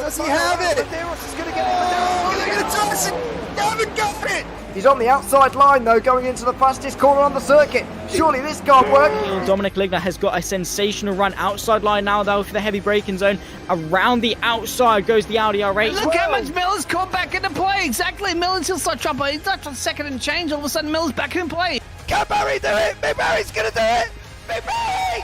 Does he have it? Medeiros is going to get it. Oh, they're going to toss it. They haven't got it. He's on the outside line though, going into the fastest corner on the circuit. Surely this can't work. Dominic Ligner has got a sensational run outside line now though for the heavy braking zone. Around the outside goes the Audi R8. Look how much Miller's caught back into play. Exactly, Miller's still start trouble. He's not on second and change. All of a sudden, Miller's back in play. Can Barry do it? Big Barry's going to do it. Big Barry!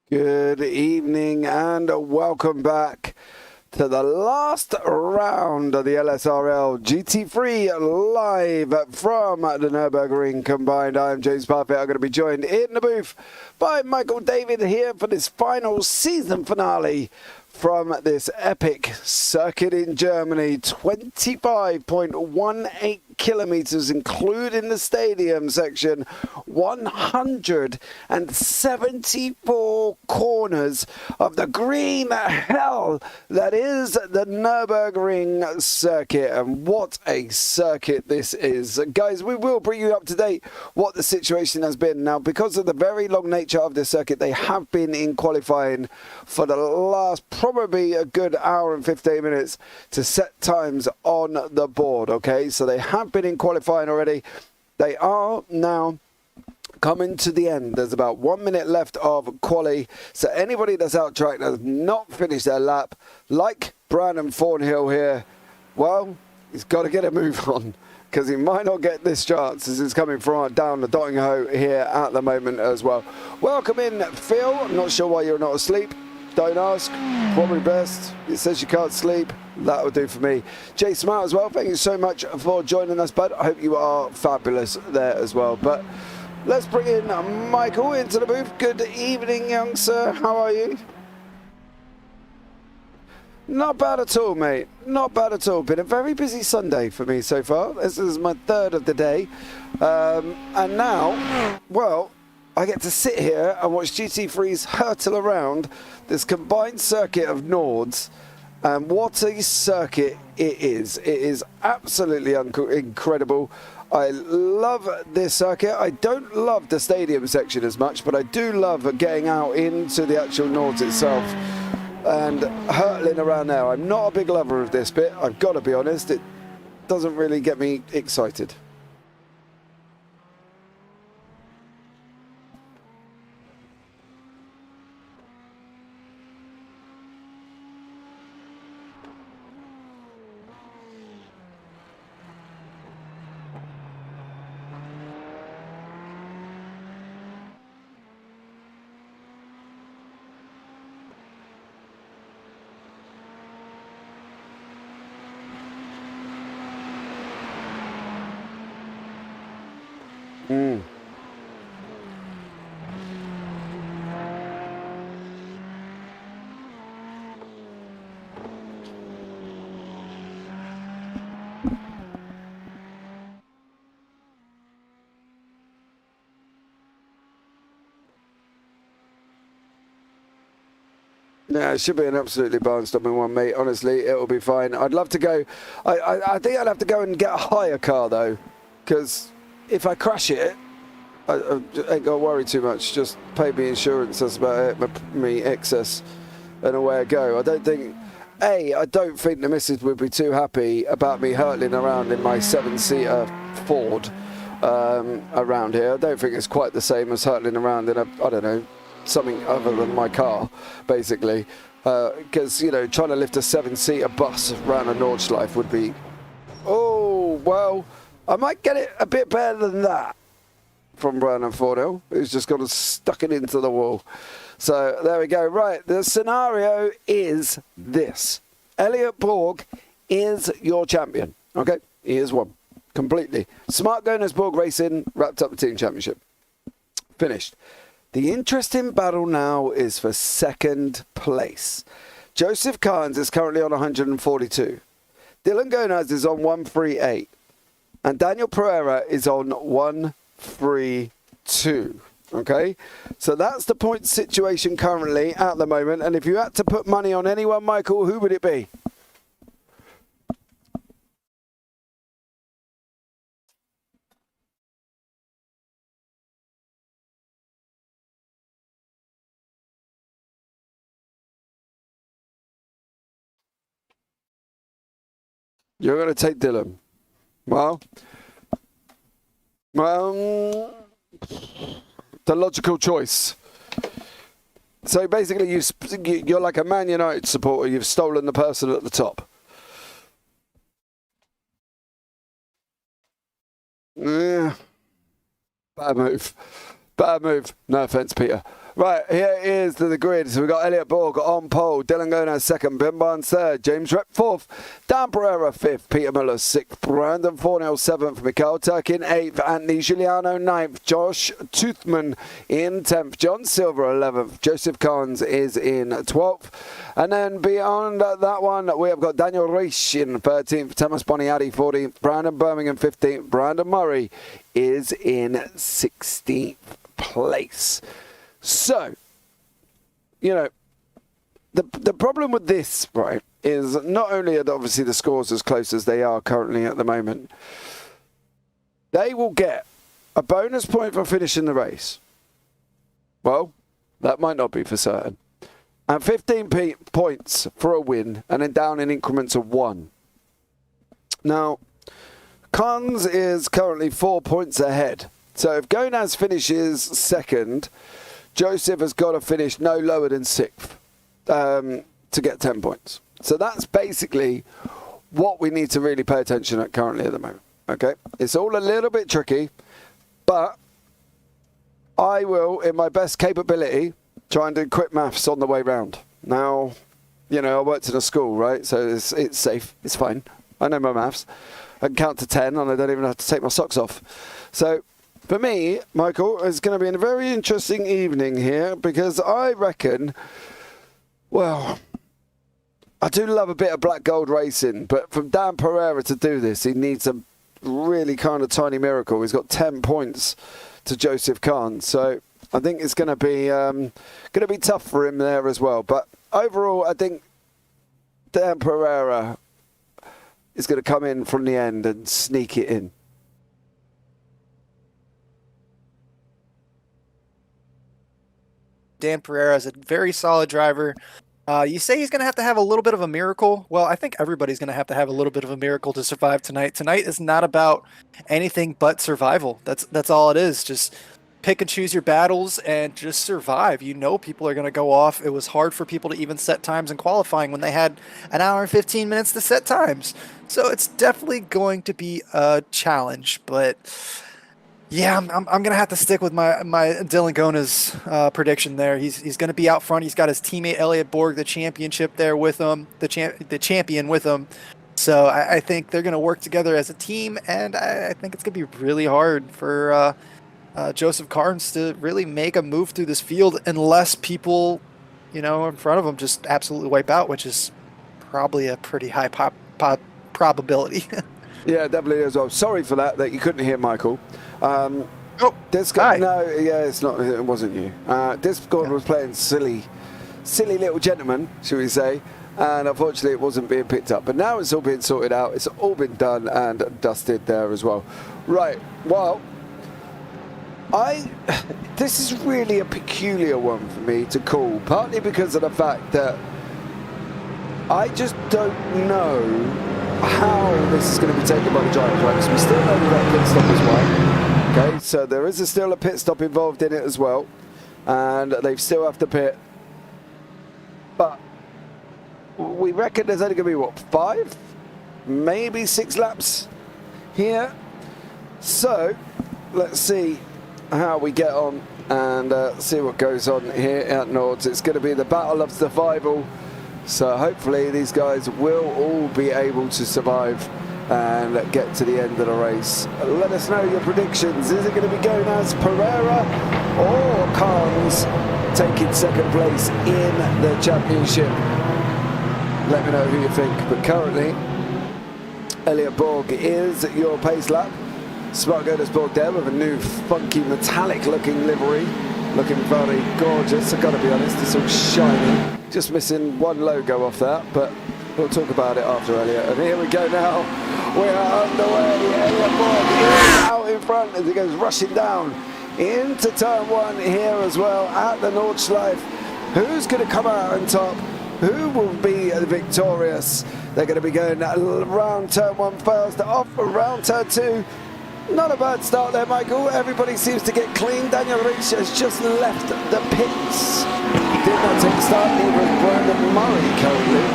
Good evening and welcome back to the last round of the LSRL GT3 live from the Nurburgring combined. I am James Parfitt. I'm going to be joined in the booth by Michael David here for this final season finale from this epic circuit in Germany. 25.18 kilometers, including the stadium section, 174 corners of the green hell that is the Nurburgring circuit. And what a circuit this is. Guys, we will bring you up to date what the situation has been. Now, because of the very long nature of the circuit, they have been in qualifying for the last probably a good hour and 15 minutes to set times on the board. Okay, so they have been in qualifying already. They are now coming to the end. There's about 1 minute left of quali, so anybody that's out track that has not finished their lap, like Brandon Thornhill here, well, he's got to get a move on, because he might not get this chance as it's coming from down the dotting hoe here at the moment as well. Welcome in, Phil. I'm not sure why you're not asleep. Don't ask. Probably best. It says you can't sleep. That'll do for me. Jay Smart as well. Thank you so much for joining us, bud. I hope you are fabulous there as well. But let's bring in Michael into the booth. Good evening, young sir. How are you? Not bad at all, mate. Not bad at all. Been a very busy Sunday for me so far. This is my third of the day. And now, well, I get to sit here and watch GT3s hurtle around this combined circuit of Nords. And what a circuit it is. It is absolutely incredible. I love this circuit. I don't love the stadium section as much, but I do love getting out into the actual Nords itself and hurtling around there. I'm not a big lover of this bit, I've got to be honest. It doesn't really get me excited. Yeah, it should be an absolutely barnstorming one, mate. Honestly, it'll be fine. I'd love to go. I think I'd have to go and get a hire car, though, because if I crash it, I ain't got to worry too much. Just pay me insurance, that's about it, me excess, and away I go. I don't think the missus would be too happy about me hurtling around in my 7-seater Ford around here. I don't think it's quite the same as hurtling around in a, I don't know, something other than my car, basically. Because, you know, trying to lift a 7-seater bus around a Nordschleife would be, oh, well, I might get it a bit better than that from Brandon Fordell, who's just got to stuck it into the wall. So there we go. Right, the scenario is this. Elliot Borg is your champion. Okay, he is one. Completely. Smart Goners Borg Racing wrapped up the team championship. Finished. The interesting battle now is for second place. Joseph Carnes is currently on 142. Dylan Goners is on 138. And Daniel Pereira is on 132. Okay, so that's the point situation currently at the moment. And if you had to put money on anyone, Michael, who would it be? You're going to take Dylan. Well, the logical choice. So basically, you're like a Man United supporter. You've stolen the person at the top. Yeah. Bad move. Bad move. No offence, Peter. Right, here is the grid. So we've got Elliot Borg on pole, Dylan Goners second, Ben Barnes third, James Rep fourth, Dan Pereira fifth, Peter Miller sixth, Brandon Fornell seventh, Mikhail Turkin eighth, Anthony Giuliano ninth, Josh Toothman in 10th, John Silver 11th, Joseph Carnes is in 12th. And then beyond that one, we have got Daniel Reich in 13th, Thomas Boniadi 14th, Brandon Birmingham 15th, Brandon Murray is in 16th place. So, you know, the problem with this, right, is not only are obviously the scores as close as they are currently at the moment, they will get a bonus point for finishing the race. Well, that might not be for certain. And 15 points for a win, and then down in increments of 1. Now, Carnes is currently 4 points ahead. So if Goners finishes second, Joseph has got to finish no lower than 6th to get 10 points. So that's basically what we need to really pay attention at currently at the moment. Okay, it's all a little bit tricky, but I will, in my best capability, try and do quick maths on the way round. Now, you know, I worked in a school, right? So it's safe, it's fine. I know my maths. I can count to 10 and I don't even have to take my socks off. So for me, Michael, it's going to be a very interesting evening here because I reckon, well, I do love a bit of black gold racing, but from Dan Pereira to do this, he needs a really kind of tiny miracle. He's got 10 points to Joseph Carnes, so I think it's going to be tough for him there as well. But overall, I think Dan Pereira is going to come in from the end and sneak it in. Dan Pereira is a very solid driver. You say he's going to have a little bit of a miracle. Well, I think everybody's going to have a little bit of a miracle to survive tonight. Tonight is not about anything but survival. That's all it is. Just pick and choose your battles and just survive. You know people are going to go off. It was hard for people to even set times in qualifying when they had an hour and 15 minutes to set times. So it's definitely going to be a challenge, but yeah, I'm going to have to stick with my Dylan Goners prediction there. He's going to be out front. He's got his teammate Elliot Borg, the championship there with him, the champion with him. So I think they're going to work together as a team, and I think it's going to be really hard for Joseph Carnes to really make a move through this field unless people, you know, in front of him just absolutely wipe out, which is probably a pretty high probability. Yeah, definitely as well. Sorry for that you couldn't hear Michael. Discord, no, yeah, it's not. It wasn't you. Discord was playing silly silly little gentleman, shall we say, and unfortunately it wasn't being picked up. But now it's all been sorted out. It's all been done and dusted there as well. Right, well, this is really a peculiar one for me to call, partly because of the fact that I just don't know how this is going to be taken by the drivers, right? Because we still know that pit stop as well. Okay, so there is still a pit stop involved in it as well, and they still have to pit. But we reckon there's only going to be, what, 5? Maybe 6 laps here. So let's see how we get on and see what goes on here at Nords. It's going to be the battle of survival. So hopefully these guys will all be able to survive and get to the end of the race. Let us know your predictions. Is it going to be going as Pereira or Carnes taking second place in the championship? Let me know who you think. But currently, Elliot Borg is your pace lap. Spargodas Borg there with a new funky metallic looking livery. Looking very gorgeous, I've got to be honest. It's all shiny. Just missing one logo off that, but we'll talk about it after Elliot. And here we go now. We are underway. Elliot Borg is out in front as he goes rushing down into turn 1 here as well at the Nordschleife. Who's going to come out on top? Who will be victorious? They're going to be going around turn 1 first, off around turn 2. Not a bad start there, Michael. Everybody seems to get clean. Daniel Reich has just left the pits. Did not take the start. Neither is Brandon Murray currently.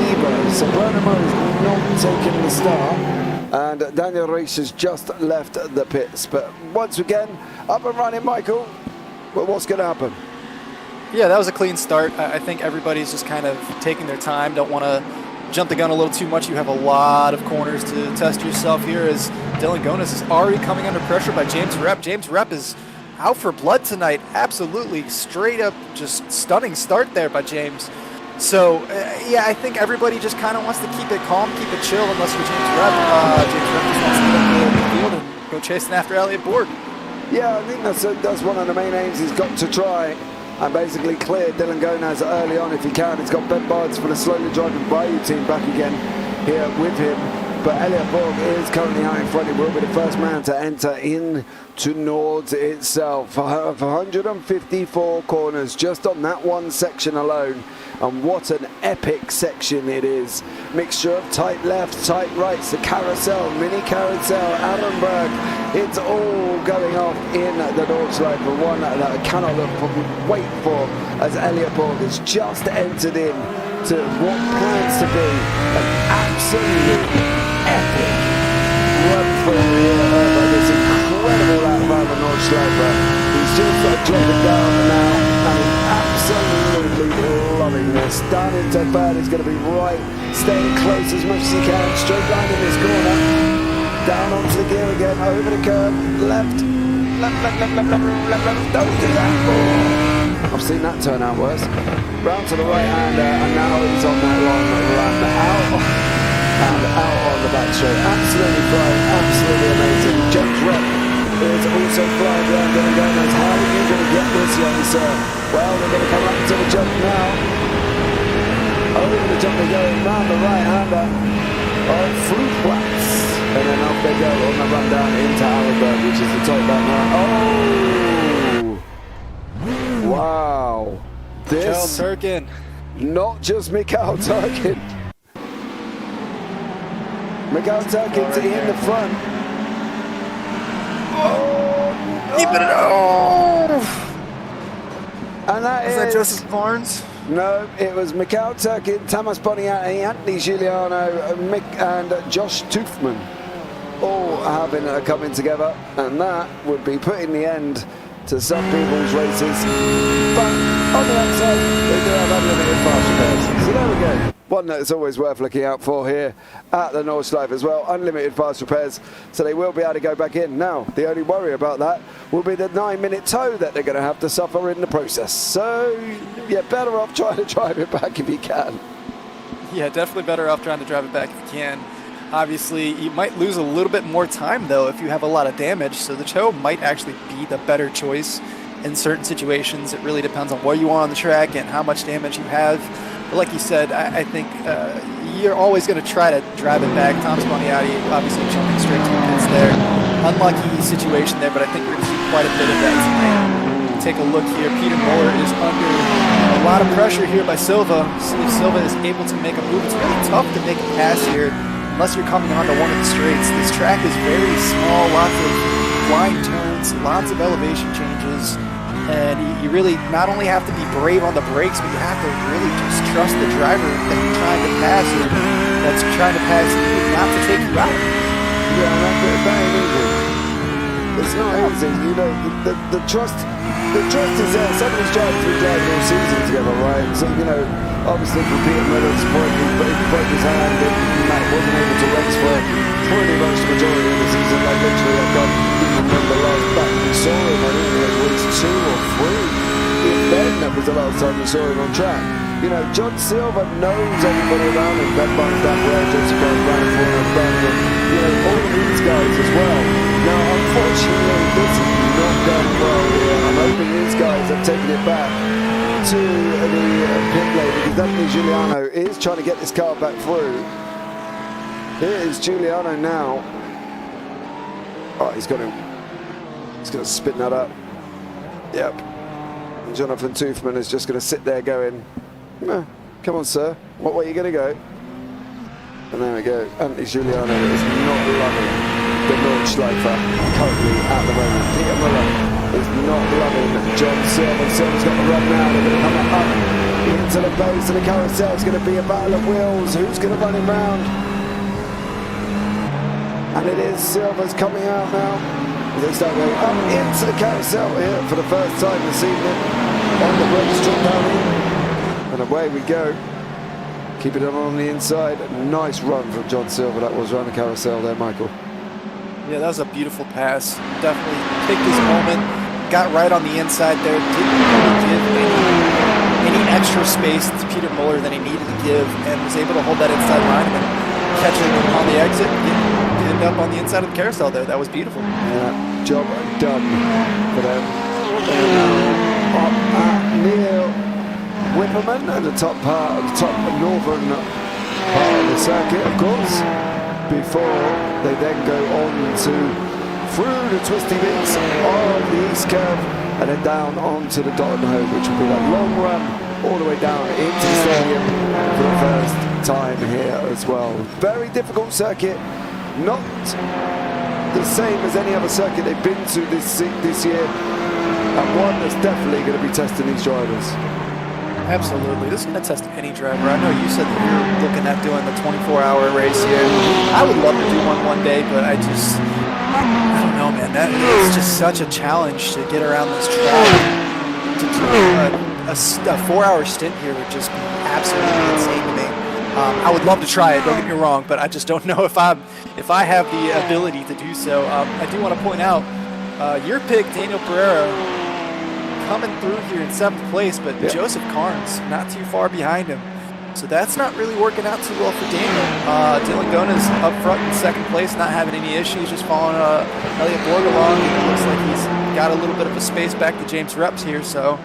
Either. So Brandon Murray's not taking the start. And Daniel Reich has just left the pits. But once again, up and running, Michael. But what's going to happen? Yeah, that was a clean start. I think everybody's just kind of taking their time. Don't want to jump the gun a little too much. You have a lot of corners to test yourself here as Dylan Gonas is already coming under pressure by James Repp. James Repp is out for blood tonight. Absolutely straight up just stunning start there by James. So, yeah, I think everybody just kind of wants to keep it calm, keep it chill, unless you're James Repp. James Repp just wants to get up the field and go chasing after Elliot Borg. Yeah, I think that's one of the main aims he's got to try. And basically clear Dylan Gonaz early on if he can. He's got Ben Barnes for the slowly driving Bayou team back again here with him. But Elliot Borg is currently out in front. He will be the first man to enter into Nords itself. 154 corners just on that one section alone. And what an epic section it is. Mixture of tight left, tight rights, the carousel, mini carousel, Allenberg. It's all going off in the Nordschleife, for one that I cannot wait for, as Elliot Borg has just entered in to what plans to be an absolute epic run through here by this incredible lap around the Nordschleife. He's just dropping down now and he's absolutely loving this. Down into third, he's going to be right, staying close as much as he can, straight line in this corner. Down onto the gear again, over the curb, left, don't do that. Oh, I've seen that turn out worse. Round to the right hander, and now he's on that long run out on the back straight. Absolutely flying, absolutely amazing. James Repp is also flying around Dylan Gomez. How are you going to get this, young sir? Well, they're going to come up to the jump now. Over the jump they go, round the right hander on through flats. And then off they go on the run down into Allenberg, which is the top back now. Oh! Wow. This... Mikael Turkin. Not just Mikael Turkin. Mikael Turkin's in the front. Oh! Keep it off! And that is that Joseph Barnes? No, it was Mikael Turkin, Tamas Boniati, Anthony Giuliano, Mick and Josh Toothman all having coming together, and that would be putting the end to some people's races. But on the outside, they do have unlimited fast repairs. So there we go. One that is always worth looking out for here at the Nordschleife as well. Unlimited fast repairs, so they will be able to go back in. Now, the only worry about that will be the 9-minute tow that they're going to have to suffer in the process. So, you're better off trying to drive it back if you can. Yeah, definitely better off trying to drive it back if you can. Obviously, you might lose a little bit more time, though, if you have a lot of damage, so the tow might actually be the better choice in certain situations. It really depends on where you are on the track and how much damage you have. But like you said, I think you're always going to try to drive it back. Tom Spaniati obviously jumping straight to the pits there. Unlucky situation there, but I think we're going to see quite a bit of that tonight. Take a look here. Peter Muller is under a lot of pressure here by Silva. See if Silva is able to make a move. It's really tough to make a pass here unless you're coming onto one of the straights. This track is very small, lots of blind turns, lots of elevation changes, and you really not only have to be brave on the brakes, but you have to really just trust the driver that you're trying to pass or that's trying to pass you not to take you out. Yeah, that ain't easy. It's not easy, you know, the trust is there. Some of these drivers have been driving all season together, right? So, you know, obviously for Peter Miller's point, he broke his hand and Matt wasn't able to race for pretty much the majority of the season. Like literally, I can't even remember the last back we saw him. I think it was 2 or 3. If then, that was the last time we saw him on track. You know, John Silva knows everybody around him. Ben Barnes down the road, Joseph Barnes, Brandon Forner, Brandon, you know, all of these guys as well. Now, unfortunately, this is not going well here. I'm hoping these guys have taken it back to the pit lane because Anthony Giuliano is trying to get this car back through. Here is Giuliano now. Oh, he's going to spin that up. Yep. And Jonathan Toothman is just going to sit there going, come on, sir. What way are you going to go? And there we go. Anthony Giuliano is not loving the Nordschleifer currently at the moment. Peter Muller is not loving John Silva. Silva's got the run now. They're going to come up into the base of the carousel. It's going to be a battle of wheels. Who's going to run him round? And it is Silva's coming out now. They start going up into the carousel here for the first time this evening on the brake strip down here. And away we go. Keeping it on the inside. Nice run from John Silva. That was around the carousel there, Michael. Yeah, that was a beautiful pass. Definitely picked his moment. Got right on the inside there. Didn't really give any extra space to Peter Muller than he needed to give, and was able to hold that inside line and then catch it on the exit. End up on the inside of the carousel there. That was beautiful. Yeah, job done for them. Up at near Whipperman at the top northern part of the circuit, of course, before they then go on to through the twisty bits of the east curve and then down onto the Dotton Home, which will be that long run all the way down into the stadium for the first time here as well. Very difficult circuit. Not the same as any other circuit they've been to this year, and one that's definitely going to be testing these drivers. Absolutely. This is going to test any driver. I know you said that you're looking at doing the 24-hour race here. I would love to do one day, but I don't know, man. That is just such a challenge to get around this track. To do a 4-hour stint here would just be absolutely insane to me. I would love to try it, don't get me wrong, but I just don't know if I have the ability to do so. I do want to point out your pick, Daniel Pereira, coming through here in 7th place, but Joseph Carnes not too far behind him. So that's not really working out too well for Daniel. Dylan Gona's up front in 2nd place, not having any issues, just following Elliot Borg along. And it looks like he's got a little bit of a space back to James Reps here. So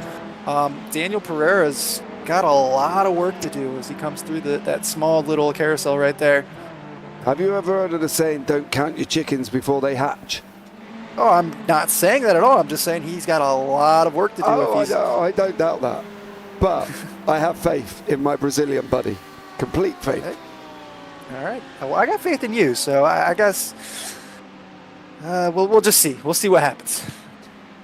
Daniel Pereira's got a lot of work to do as he comes through that small little carousel right there. Have you ever heard of the saying, don't count your chickens before they hatch? Oh, I'm not saying that at all. I'm just saying he's got a lot of work to do. I don't doubt that. But I have faith in my Brazilian buddy. Complete faith. Okay. All right. Well, I got faith in you, so I guess we'll just see. We'll see what happens.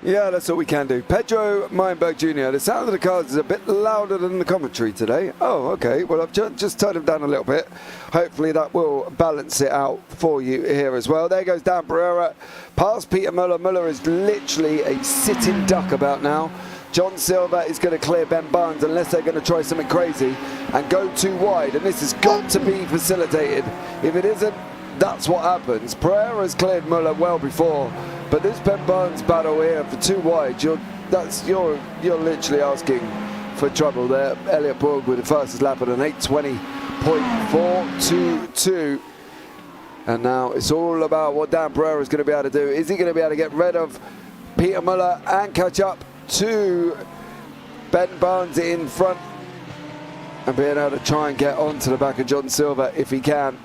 Yeah, that's all we can do. Pedro Meinberg Jr., the sound of the cars is a bit louder than the commentary today. Oh, okay. Well, I've just turned them down a little bit. Hopefully that will balance it out for you here as well. There goes Dan Pereira past Peter Muller. Muller is literally a sitting duck about now. John Silva is going to clear Ben Barnes unless they're going to try something crazy and go too wide. And this has got to be facilitated. If it isn't, that's what happens. Pereira's cleared Muller well before. But this Ben Barnes battle here for too wide, you're literally asking for trouble there. Elliot Borg with the fastest lap at an 8:20.422. And now it's all about what Dan Pereira is going to be able to do. Is he going to be able to get rid of Peter Muller and catch up to Ben Barnes in front and being able to try and get onto the back of John Silver if he can.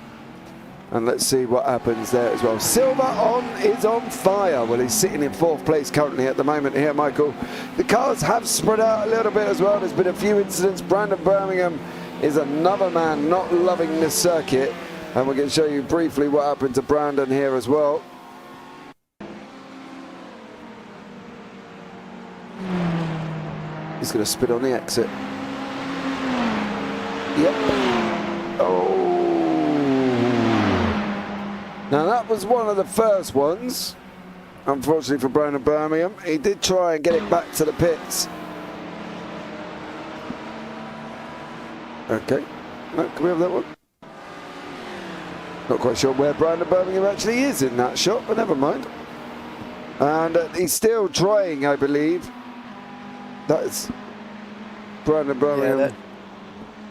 And let's see what happens there as well. Silver is on fire. Well, he's sitting in 4th place currently at the moment here, Michael. The cars have spread out a little bit as well. There's been a few incidents. Brandon Birmingham is another man not loving this circuit. And we're going to show you briefly what happened to Brandon here as well. He's going to spin on the exit. Yep. Oh. Now that was one of the first ones. Unfortunately for Brandon Birmingham. He did try and get it back to the pits. Okay. No, can we have that one? Not quite sure where Brandon Birmingham actually is in that shot, but never mind. And he's still trying, I believe. That's Brandon Birmingham. Yeah,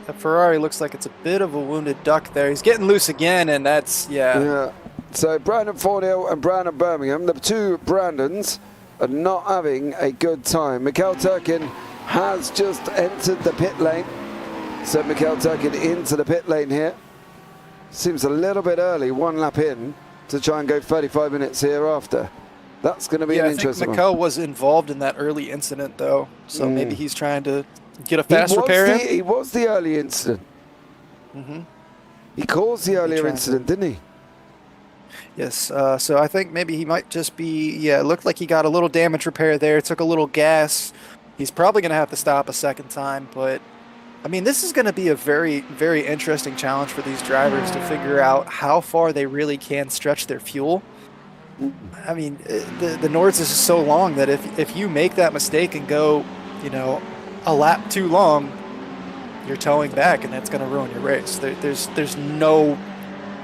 that Ferrari looks like it's a bit of a wounded duck there. He's getting loose again, and that's, Yeah. So Brandon Fornhill and Brandon Birmingham, the two Brandons, are not having a good time. Mikhail Turkin has just entered the pit lane. So Mikhail Turkin into the pit lane here. Seems a little bit early, 1 lap in, to try and go 35 minutes hereafter. That's going to be an interesting one. I think Mikhail was involved in that early incident, though, so maybe he's trying to get a fast repair in. He was the early incident. He caused the earlier incident, didn't he? Yes, so I think maybe he might just be, it looked like he got a little damage repair there, took a little gas. He's probably going to have to stop a second time, but I mean, this is going to be a very, very interesting challenge for these drivers to figure out how far they really can stretch their fuel. I mean, the Nords is so long that if you make that mistake and go, a lap too long, you're towing back, and that's going to ruin your race. There's no,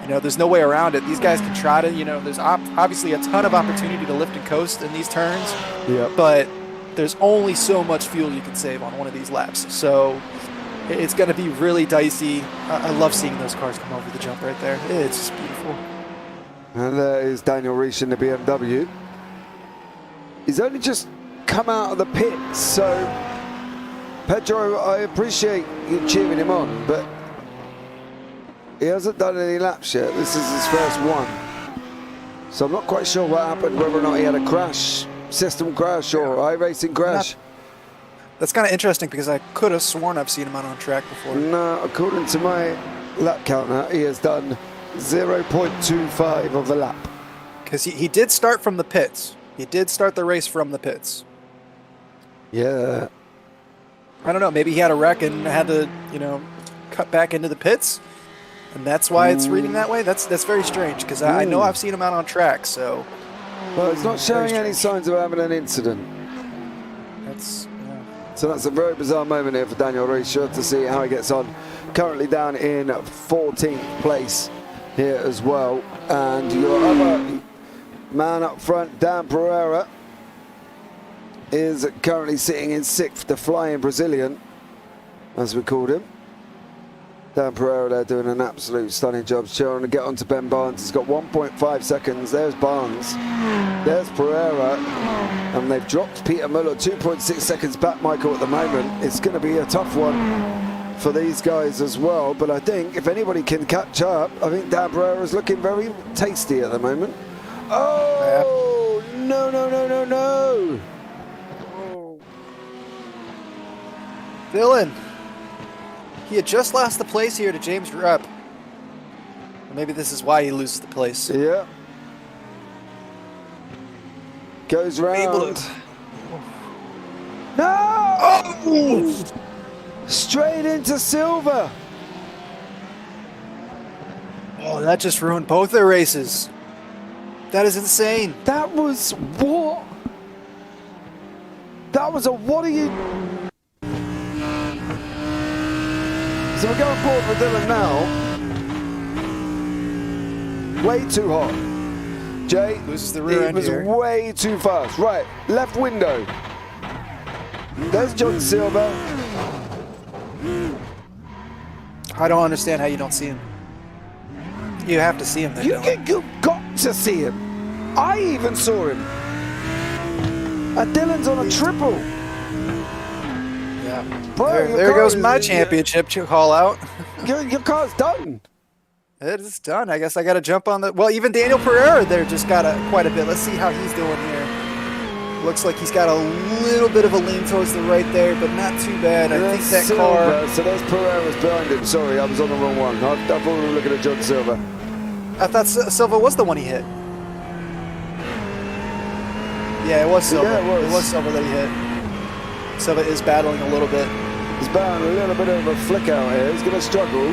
there's no way around it. These guys can try to, there's obviously a ton of opportunity to lift and coast in these turns, but there's only so much fuel you can save on one of these laps. So it's going to be really dicey. I love seeing those cars come over the jump right there. It's just beautiful. And there is Daniel Riesch in the BMW. He's only just come out of the pit, so Pedro, I appreciate you cheering him on, but he hasn't done any laps yet. This is his first one. So I'm not quite sure what happened, whether or not he had a crash, system crash or iRacing crash. That's kind of interesting because I could have sworn I've seen him out on track before. No, according to my lap counter, he has done 0.25 of a lap. Because he did start from the pits. He did start the race from the pits. Yeah. I don't know. Maybe he had a wreck and had to, cut back into the pits. And that's why it's reading that way. That's very strange because I know I've seen him out on track. So, well, it's not showing any signs of having an incident. So that's a very bizarre moment here for Daniel Riesch to see how he gets on. Currently down in 14th place here as well. And your other man up front, Dan Pereira, is currently sitting in 6th, the flying Brazilian, as we called him. Dan Pereira there doing an absolute stunning job. Trying to get onto Ben Barnes. He's got 1.5 seconds. There's Barnes. There's Pereira. And they've dropped Peter Muller 2.6 seconds back, Michael, at the moment. It's going to be a tough one for these guys as well. But I think if anybody can catch up, I think Dan Pereira is looking very tasty at the moment. Oh, no, no, no, no, no. Dylan. He had just lost the place here to James Rupp. Or maybe this is why he loses the place. Yeah. Goes round. No! Oh! Straight into Silver. Oh, that just ruined both their races. That is insane. That was what? That was a what are you... So we're going forward with Dylan now. Way too hot. Jay, loses the rear end here. It was way too fast. Right, left window. There's John Silver. I don't understand how you don't see him. You have to see him then, You've got to see him. I even saw him. And Dylan's on a triple. Bro, There goes my championship call out. Your car's done. It is done. I guess I got to jump on the. Well, even Daniel Pereira there just got quite a bit. Let's see how he's doing here. Looks like he's got a little bit of a lean towards the right there, but not too bad. I think that car. So there's Pereira's behind him. Sorry, I was on the wrong one. I thought we were looking at John Silver. I thought Silva was the one he hit. Yeah, it was Silva. Yeah, it was Silva that he hit. Silva is battling a little bit. He's battling a little bit of a flick out here. He's going to struggle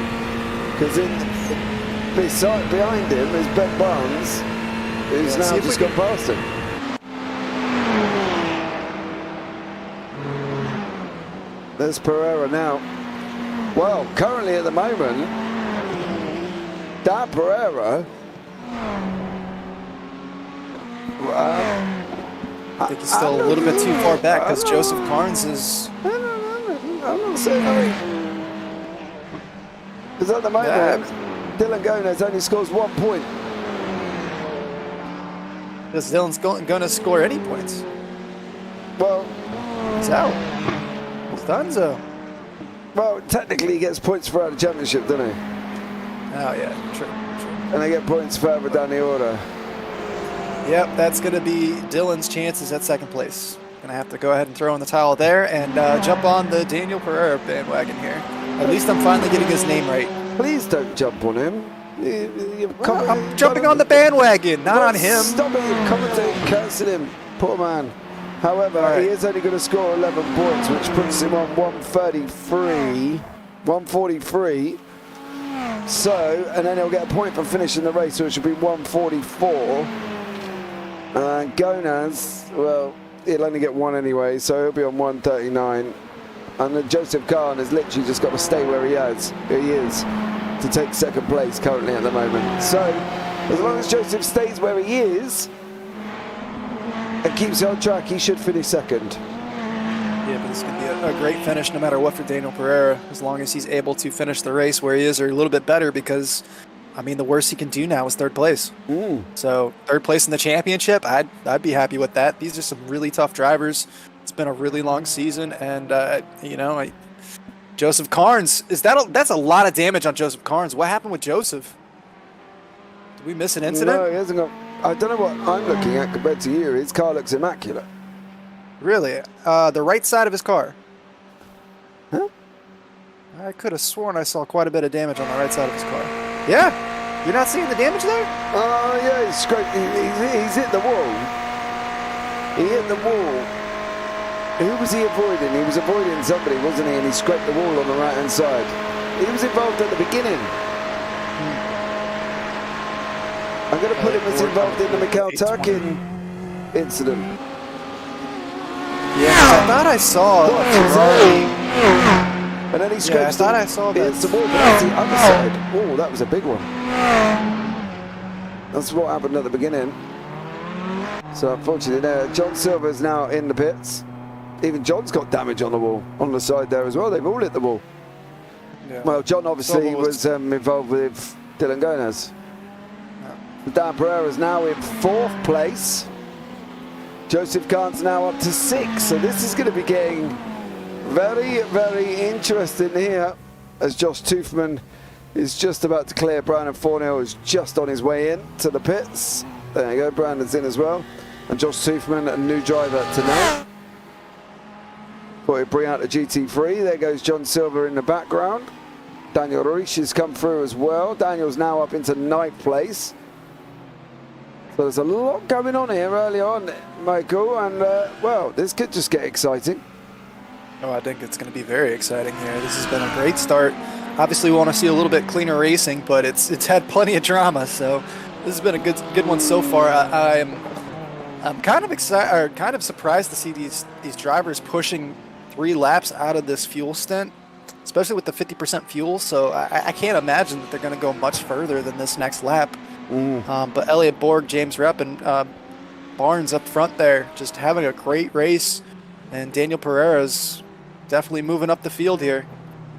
because behind him is Ben Barnes, who's now just gone past him. There's Pereira now. Well, currently at the moment, that Pereira. I think he's still a little bit too far back because Joseph Carnes is. I'm not saying no. Because at the moment, Dylan Gomez only scores 1 point. Because Dylan's going to score any points. Well, he's out. It's donezo. Well, technically he gets points for the championship, doesn't he? Oh, yeah, true. And they get points further down the order. Yep, that's going to be Dylan's chances at second place. Going to have to go ahead and throw in the towel there and jump on the Daniel Pereira bandwagon here. At least I'm finally getting his name right. Please don't jump on him. I'm jumping on the bandwagon, not on him. Stop it, commentating, cursing him. Poor man. However, he is only going to score 11 points, which puts him on 143. So, and then he'll get a point for finishing the race, so it should be 144. And Gonaz, well, he'll only get one anyway, so he'll be on 139. And then Joseph Kahn has literally just got to stay where he is, to take second place currently at the moment. So, as long as Joseph stays where he is and keeps it on track, he should finish second. Yeah, but this could be a great finish no matter what for Daniel Pereira, as long as he's able to finish the race where he is or a little bit better, because, I mean, the worst he can do now is third place. So third place in the championship, I'd be happy with that. These are some really tough drivers. It's been a really long season, and, Joseph Carnes, that's a lot of damage on Joseph Carnes. What happened with Joseph? Did we miss an incident? No, he hasn't got. I don't know what I'm looking at compared to you. His car looks immaculate. Really? The right side of his car? Huh? I could have sworn I saw quite a bit of damage on the right side of his car. Yeah? You're not seeing the damage there? Yeah, he's scraped. He's hit the wall. He hit the wall. Who was he avoiding? He was avoiding somebody, wasn't he? And he scraped the wall on the right-hand side. He was involved at the beginning. I'm going to put him as involved in the Mikhail Tarkin incident. Yeah, I thought I saw and then he scrapes I saw that. It's the wall, but that's the other side. Oh, that was a big one. That's what happened at the beginning. So unfortunately there, John Silver's now in the pits. Even John's got damage on the wall, on the side there as well. They've all hit the wall. Yeah. Well, John obviously was involved with Dylan Gonez. Yeah. Dan Pereira's now in 4th place. Joseph Kahn's now up to 6th. So this is going to be getting very, very interesting here as Josh Toothman is just about to clear. Brandon Fornell is just on his way in to the pits. There you go, Brandon's in as well. And Josh Toothman, a new driver tonight. Thought he'd bring out the GT3. There goes John Silver in the background. Daniel Ruiz has come through as well. Daniel's now up into 9th place. So there's a lot going on here early on, Michael. And, well, this could just get exciting. Oh, I think it's going to be very exciting here. This has been a great start. Obviously, we want to see a little bit cleaner racing, but it's had plenty of drama. So this has been a good one so far. I'm kind of excited, or kind of surprised to see these drivers pushing 3 laps out of this fuel stint, especially with the 50% fuel. So I can't imagine that they're going to go much further than this next lap. But Elliot Borg, James Repp, and Barnes up front there, just having a great race. And Daniel Pereira's definitely moving up the field here.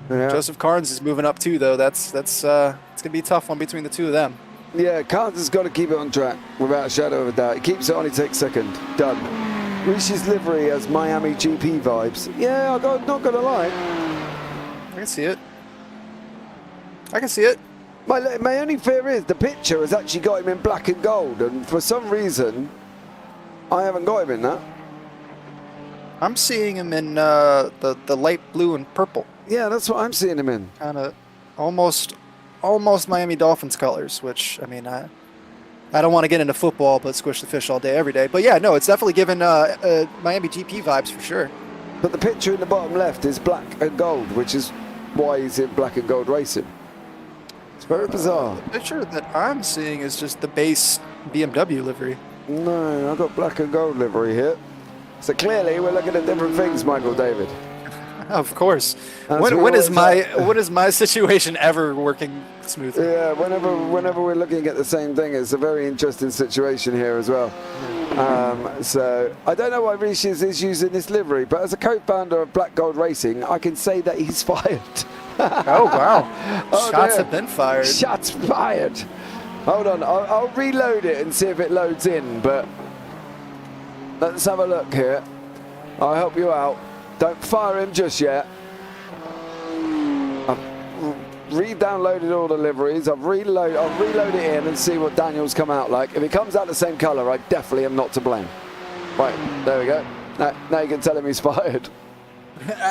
Yeah. Joseph Carnes is moving up too, though. It's going to be a tough one between the two of them. Yeah, Carnes has got to keep it on track without a shadow of a doubt. He keeps it on, he takes second. Done. Rishi's livery has Miami GP vibes. Yeah, I'm not gonna lie. I can see it. I can see it. My only fear is the picture has actually got him in black and gold, and for some reason, I haven't got him in that. I'm seeing him in the light blue and purple. Yeah, that's what I'm seeing him in. Kind of almost Miami Dolphins colors, which, I mean, I don't want to get into football, but squish the fish all day, every day. But yeah, no, it's definitely given Miami GP vibes for sure. But the picture in the bottom left is black and gold, which is why he's in black and gold racing. It's very bizarre. The picture that I'm seeing is just the base BMW livery. No, I've got black and gold livery here. So clearly we're looking at different things, Michael David. Of course. As When we is always my situation ever working smoothly? Yeah, whenever we're looking at the same thing, it's a very interesting situation here as well. So I don't know why Rishi's is using this livery, but as a co-founder of Black Gold Racing, I can say that he's fired. Oh, wow. Oh, Shots dear. have been fired. Shots fired. Hold on, I'll reload it and see if it loads in, but let's have a look here. I'll help you out. Don't fire him just yet. I've re-downloaded all the liveries. I'll reload it in and see what Daniel's come out like. If it comes out the same colour, I definitely am not to blame. Right, there we go. Now you can tell him he's fired.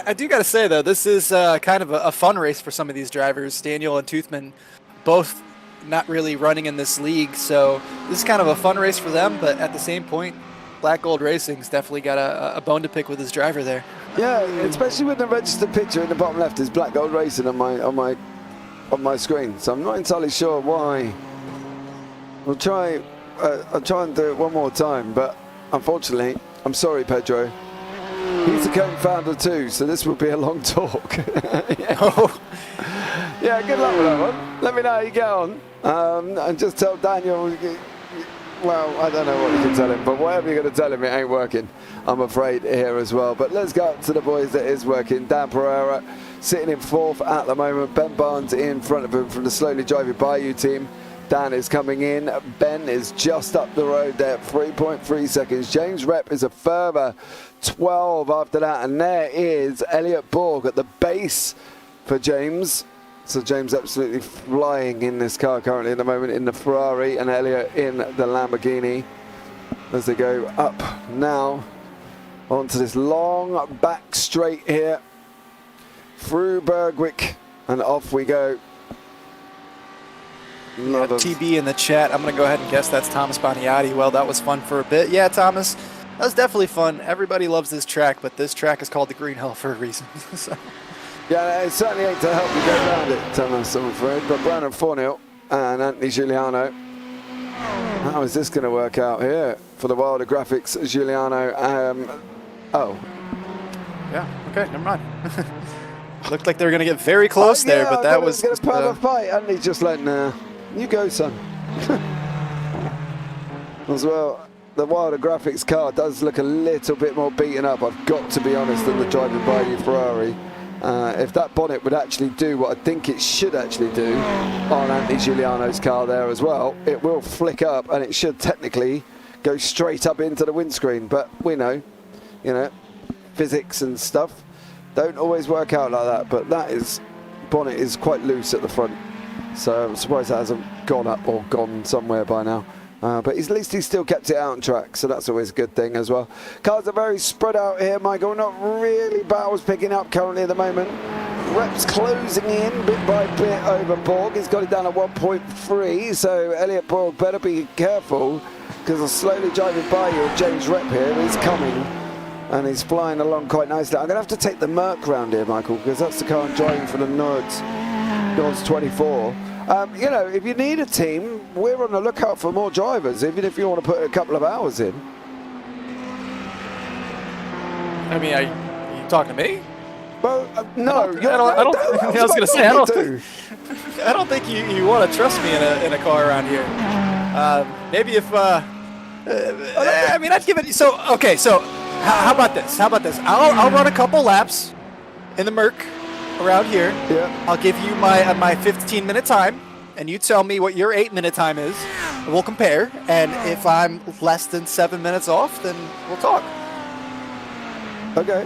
I do got to say, though, this is kind of a fun race for some of these drivers. Daniel and Toothman both not really running in this league, so this is kind of a fun race for them, but at the same point, Black Gold Racing's definitely got a bone to pick with his driver there. Yeah, especially with the registered picture in the bottom left is Black Gold Racing on my screen, so I'm not entirely sure why. I'll try and do it one more time, but unfortunately, I'm sorry, Pedro. He's the co-founder too, so this will be a long talk. Yeah. Oh. Yeah, good luck with that one. Let me know how you get on, and just tell Daniel. Well, I don't know what you can tell him, but whatever you're going to tell him, it ain't working, I'm afraid, here as well. But let's go up to the boys that is working. Dan Pereira sitting in fourth at the moment. Ben Barnes in front of him from the slowly driving Bayou team. Dan is coming in. Ben is just up the road there, 3.3 seconds. James Rep is a further 12 after that. And there is Elliot Borg at the base for James. So James absolutely flying in this car currently at the moment in the Ferrari, and Elliot in the Lamborghini as they go up now onto this long back straight here through Bergwick, and off we go. Yeah, TB in the chat. I'm going to go ahead and guess that's Thomas Boniati. Well, that was fun for a bit. Yeah, Thomas, that was definitely fun. Everybody loves this track, but this track is called the Green Hell for a reason. So. Yeah, it certainly ain't to help you go around it, Thomas, I'm afraid. But Brandon Fornell and Anthony Giuliano. How is this going to work out here for the Wilder Graphix, Giuliano? Oh. Yeah, okay, never mind. Looked like they were going to get very close there, but that was... going to put up a fight, and he's just like, nah, you go, son. As well, the Wilder Graphix car does look a little bit more beaten up, I've got to be honest, than the driving by you Ferrari. If that bonnet would actually do what I think it should actually do on Anthony Giuliano's car there as well, it will flick up and it should technically go straight up into the windscreen. But we know, you know, physics and stuff don't always work out like that. But that bonnet is quite loose at the front, so I'm surprised that hasn't gone up or gone somewhere by now. But at least he's still kept it out on track, so that's always a good thing as well. Cars are very spread out here, Michael. Not really battles picking up currently at the moment. Reps closing in bit by bit over Borg. He's got it down at 1.3, so Elliot Borg better be careful, because I'm slowly driving by you. James Rep here, he's coming, and he's flying along quite nicely. I'm going to have to take the Merc round here, Michael, because that's the car I'm driving for the Nords 24. You know, if you need a team, we're on the lookout for more drivers, even if you want to put a couple of hours in. I mean, are you talking to me? Well, no. I don't think you want to trust me in a car around here. Maybe if I mean, I'd give it. So okay, so how about this? I'll run a couple laps in the Merc around here. Yeah. I'll give you my 15-minute time, and you tell me what your 8-minute time is. We'll compare, and if I'm less than 7 minutes off, then we'll talk. Okay.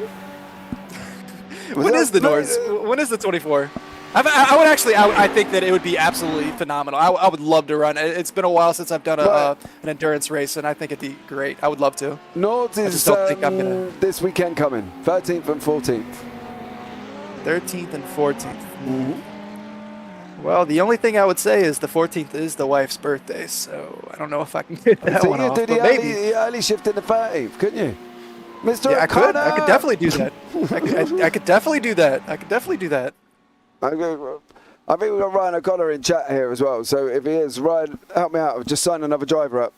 When is the Nords? When is the 24? I would actually. I think that it would be absolutely phenomenal. I would love to run. It's been a while since I've done an endurance race, and I think it'd be great. I would love to. Nords is this weekend coming, 13th and 14th. 13th and 14th. Well, the only thing I would say is the 14th is the wife's birthday, so I don't know if I can get that one off. You do the early shift in the 13th, couldn't you? Mr. Yeah, O'Connor! I could definitely do that. I could definitely do that. I think we've got Ryan O'Connor in chat here as well, so if he is, Ryan, help me out. Just sign another driver up.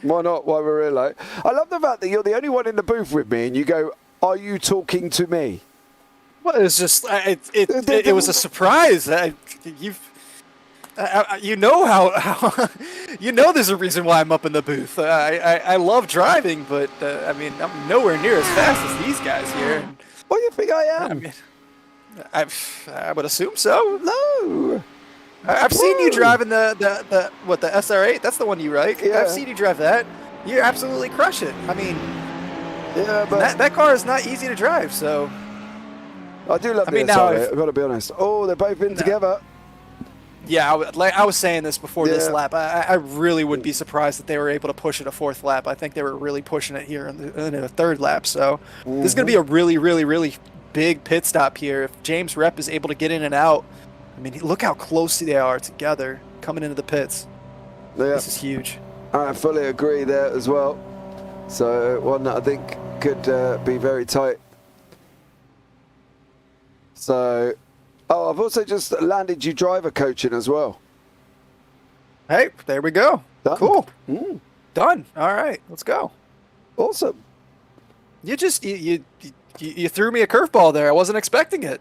Why not, while we're here late? I love the fact that you're the only one in the booth with me, and you go, are you talking to me? Well, it was just, it was a surprise. You know how you know there's a reason why I'm up in the booth. I love driving, but I mean, I'm nowhere near as fast as these guys here. What do you think I am? I mean, I would assume so. No. I've seen you driving the SR8. That's the one you like. Yeah. I've seen you drive that. You absolutely crush it. I mean, yeah, but that car is not easy to drive. So I do love the SR8. I've got to be honest. Oh, they're both in together. Yeah, I was saying this before this lap. I really would be surprised that they were able to push it a fourth lap. I think they were really pushing it here in the third lap. So this is going to be a really, really, really big pit stop here. If James Rep is able to get in and out, I mean, look how close they are together coming into the pits. Yeah. This is huge. I fully agree there as well. So one that I think could be very tight. So, I've also just landed you driver coaching as well. Hey, there we go. Done. Cool. Done. All right, let's go. Awesome. You just you threw me a curveball there. I wasn't expecting it.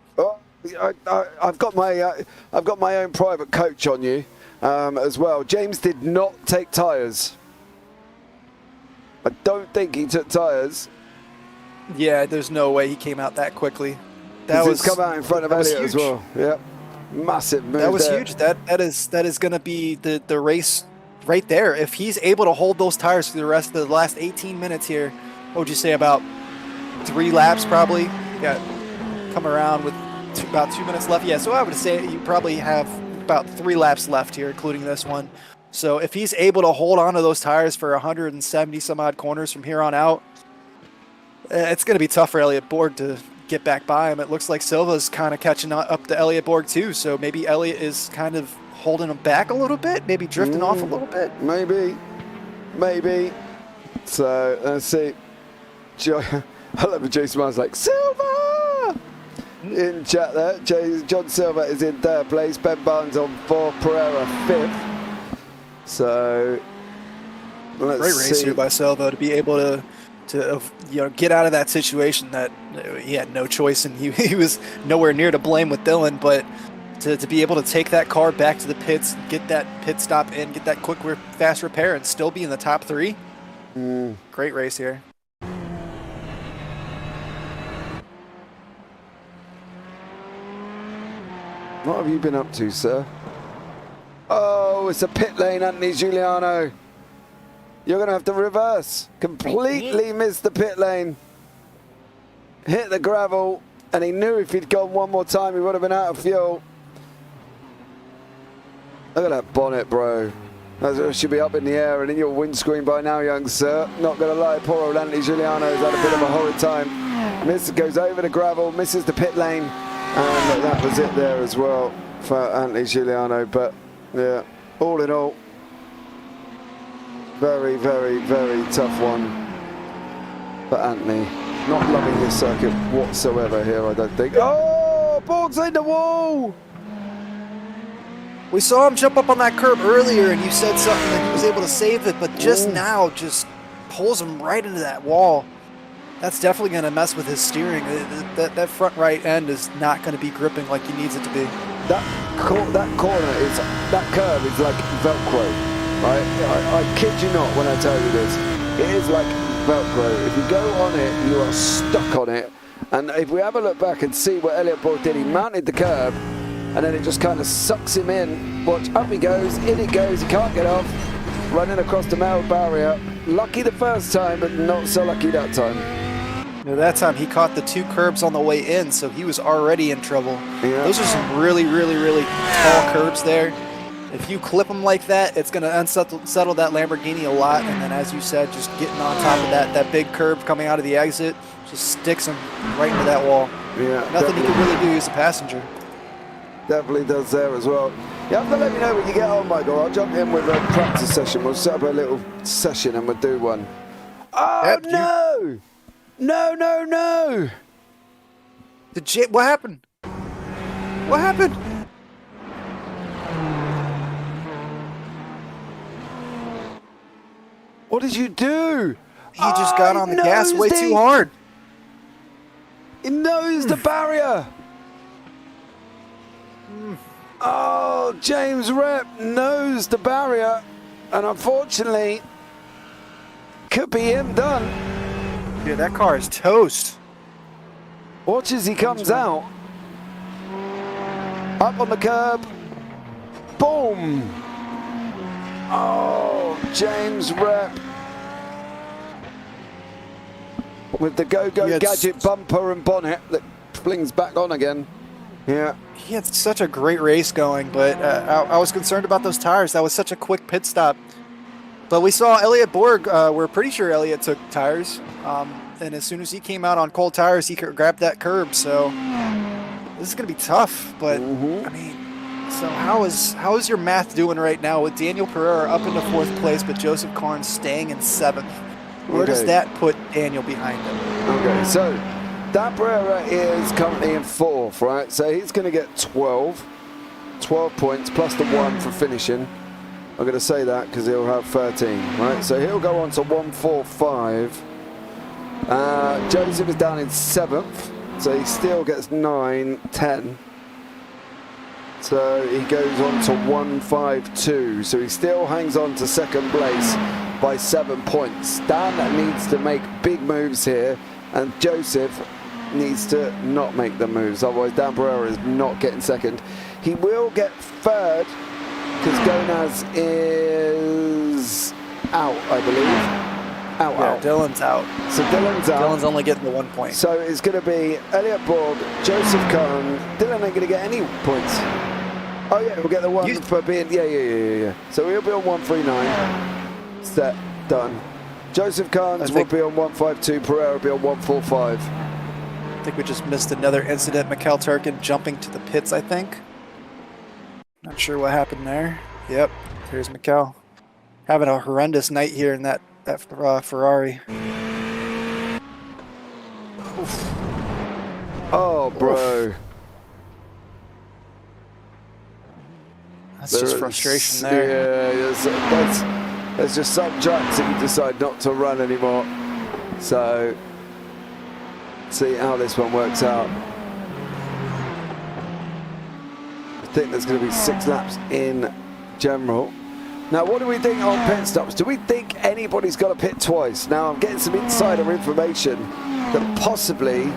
I've got my own private coach on you as well. James did not take tyres. I don't think he took tyres. Yeah, there's no way he came out that quickly. That was come out in front of Elliott as well. Yep, massive move. That was huge. That is going to be the race right there. If he's able to hold those tires through the rest of the last 18 minutes here, what would you say, about 3 laps probably? Got come around with about 2 minutes left. Yeah, so I would say you probably have about 3 laps left here, including this one. So if he's able to hold on to those tires for 170 some odd corners from here on out, it's going to be tough for Elliott Borg to get back by him. It looks like Silva's kind of catching up to Elliott Borg too, so maybe Elliott is kind of holding him back a little bit, maybe drifting off a little bit. Maybe. So let's see. I love it. Jason Smiles like Silva in chat there. John Silva is in 3rd place. Ben Barnes on 4th. Pereira 5th. So let's great race here by Silva to be able to get out of that situation that he had no choice, and he was nowhere near to blame with Dylan, but to be able to take that car back to the pits, get that pit stop in, get that quick fast repair, and still be in the top 3. Great race here. What have you been up to, sir? Oh, it's a pit lane, Anthony Giuliano. You're going to have to reverse. Completely missed the pit lane. Hit the gravel, and he knew if he'd gone one more time, he would have been out of fuel. Look at that bonnet, bro. That should be up in the air and in your windscreen by now, young sir. Not going to lie, poor old Anthony Giuliano has had a bit of a horrid time. Goes over the gravel, misses the pit lane, and that was it there as well for Anthony Giuliano. But, yeah, all in all, very, very, very tough one for Anthony. Not loving this circuit whatsoever here, I don't think. Oh, Borg's in the wall! We saw him jump up on that curb earlier, and you said something that he was able to save it, but just now just pulls him right into that wall. That's definitely going to mess with his steering. That front right end is not going to be gripping like he needs it to be. That curve is like Velcro. I kid you not when I tell you this. It is like Velcro. If you go on it, you are stuck on it. And if we have a look back and see what Elliott Borg did, he mounted the curb, and then it just kind of sucks him in. Watch, up he goes, in it goes, he can't get off. Running across the metal barrier. lucky the first time, but not so lucky that time. You know, that time he caught the 2 curbs on the way in, so he was already in trouble. Yeah. Those are some really, really, really tall curbs there. If you clip them like that, it's going to unsettle that Lamborghini a lot. And then, as you said, just getting on top of that big curb coming out of the exit just sticks him right into that wall. Yeah, Nothing you can really do as a passenger. Definitely does there as well. You have to let me know when you get on, Michael. I'll jump in with a practice session. We'll set up a little session and we'll do one. Oh, Yep, no! No! What happened? What happened? What did you do? He just got on the gas way too hard. He nosed the barrier. Oh, James Rep nosed the barrier. And unfortunately, could be him done. Yeah, that car is toast. Watch as he comes out. Up on the curb. Boom. Oh, James Rep. With the go-go gadget bumper and bonnet that flings back on again. Yeah. He had such a great race going, but I was concerned about those tires. That was such a quick pit stop. But we saw Elliot Borg. We're pretty sure Elliot took tires. And as soon as he came out on cold tires, he grabbed that curb. So this is going to be tough. But, I mean, so how is your math doing right now with Daniel Pereira up into 4th place, but Joseph Karn staying in 7th? Where does that put Daniel behind him? Okay, so Dan Pereira is currently in 4th, right? So he's going to get 12 points plus the 1 for finishing. I'm going to say that because he'll have 13, right? So he'll go on to 145. Joseph is down in 7th, so he still gets 9, 10. So he goes on to 152. So he still hangs on to 2nd place by 7 points. Dan needs to make big moves here, and Joseph needs to not make the moves. Otherwise, Dan Pereira is not getting 2nd. He will get 3rd because Gonaz is out, I believe. Out. Dylan's out. So Dylan's out. Dylan's only getting the 1 point. So it's going to be Elliot Borg, Joseph Cohn. Dylan ain't going to get any points. Oh yeah, we'll get the 1 for being. Yeah. So he'll be on 139. Set, done. Joseph Carnes will be on 152, Pereira will be on 145. I think we just missed another incident. Mikhail Turkin jumping to the pits, I think. Not sure what happened there. Yep, there's Mikhail. Having a horrendous night here in that Ferrari. Oof. Oh, bro. That's just frustration there. Yeah, there's just some tracks that you decide not to run anymore. So, see how this one works out. I think there's going to be 6 laps in general. Now, what do we think on pit stops? Do we think anybody's got to pit twice? Now, I'm getting some insider information that possibly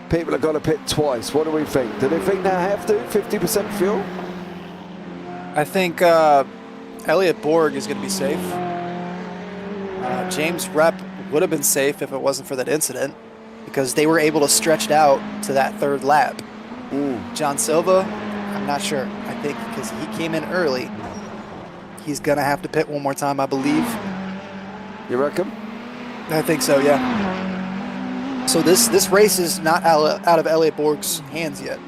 people have got to pit twice. What do we think? Do they think they have to? 50% fuel? I think Elliot Borg is going to be safe. James Rep would have been safe if it wasn't for that incident, because they were able to stretch it out to that 3rd lap. John Silva, I'm not sure. I think because he came in early, he's going to have to pit one more time, I believe. You reckon? I think so, yeah. So this race is not out of Elliot Borg's hands yet.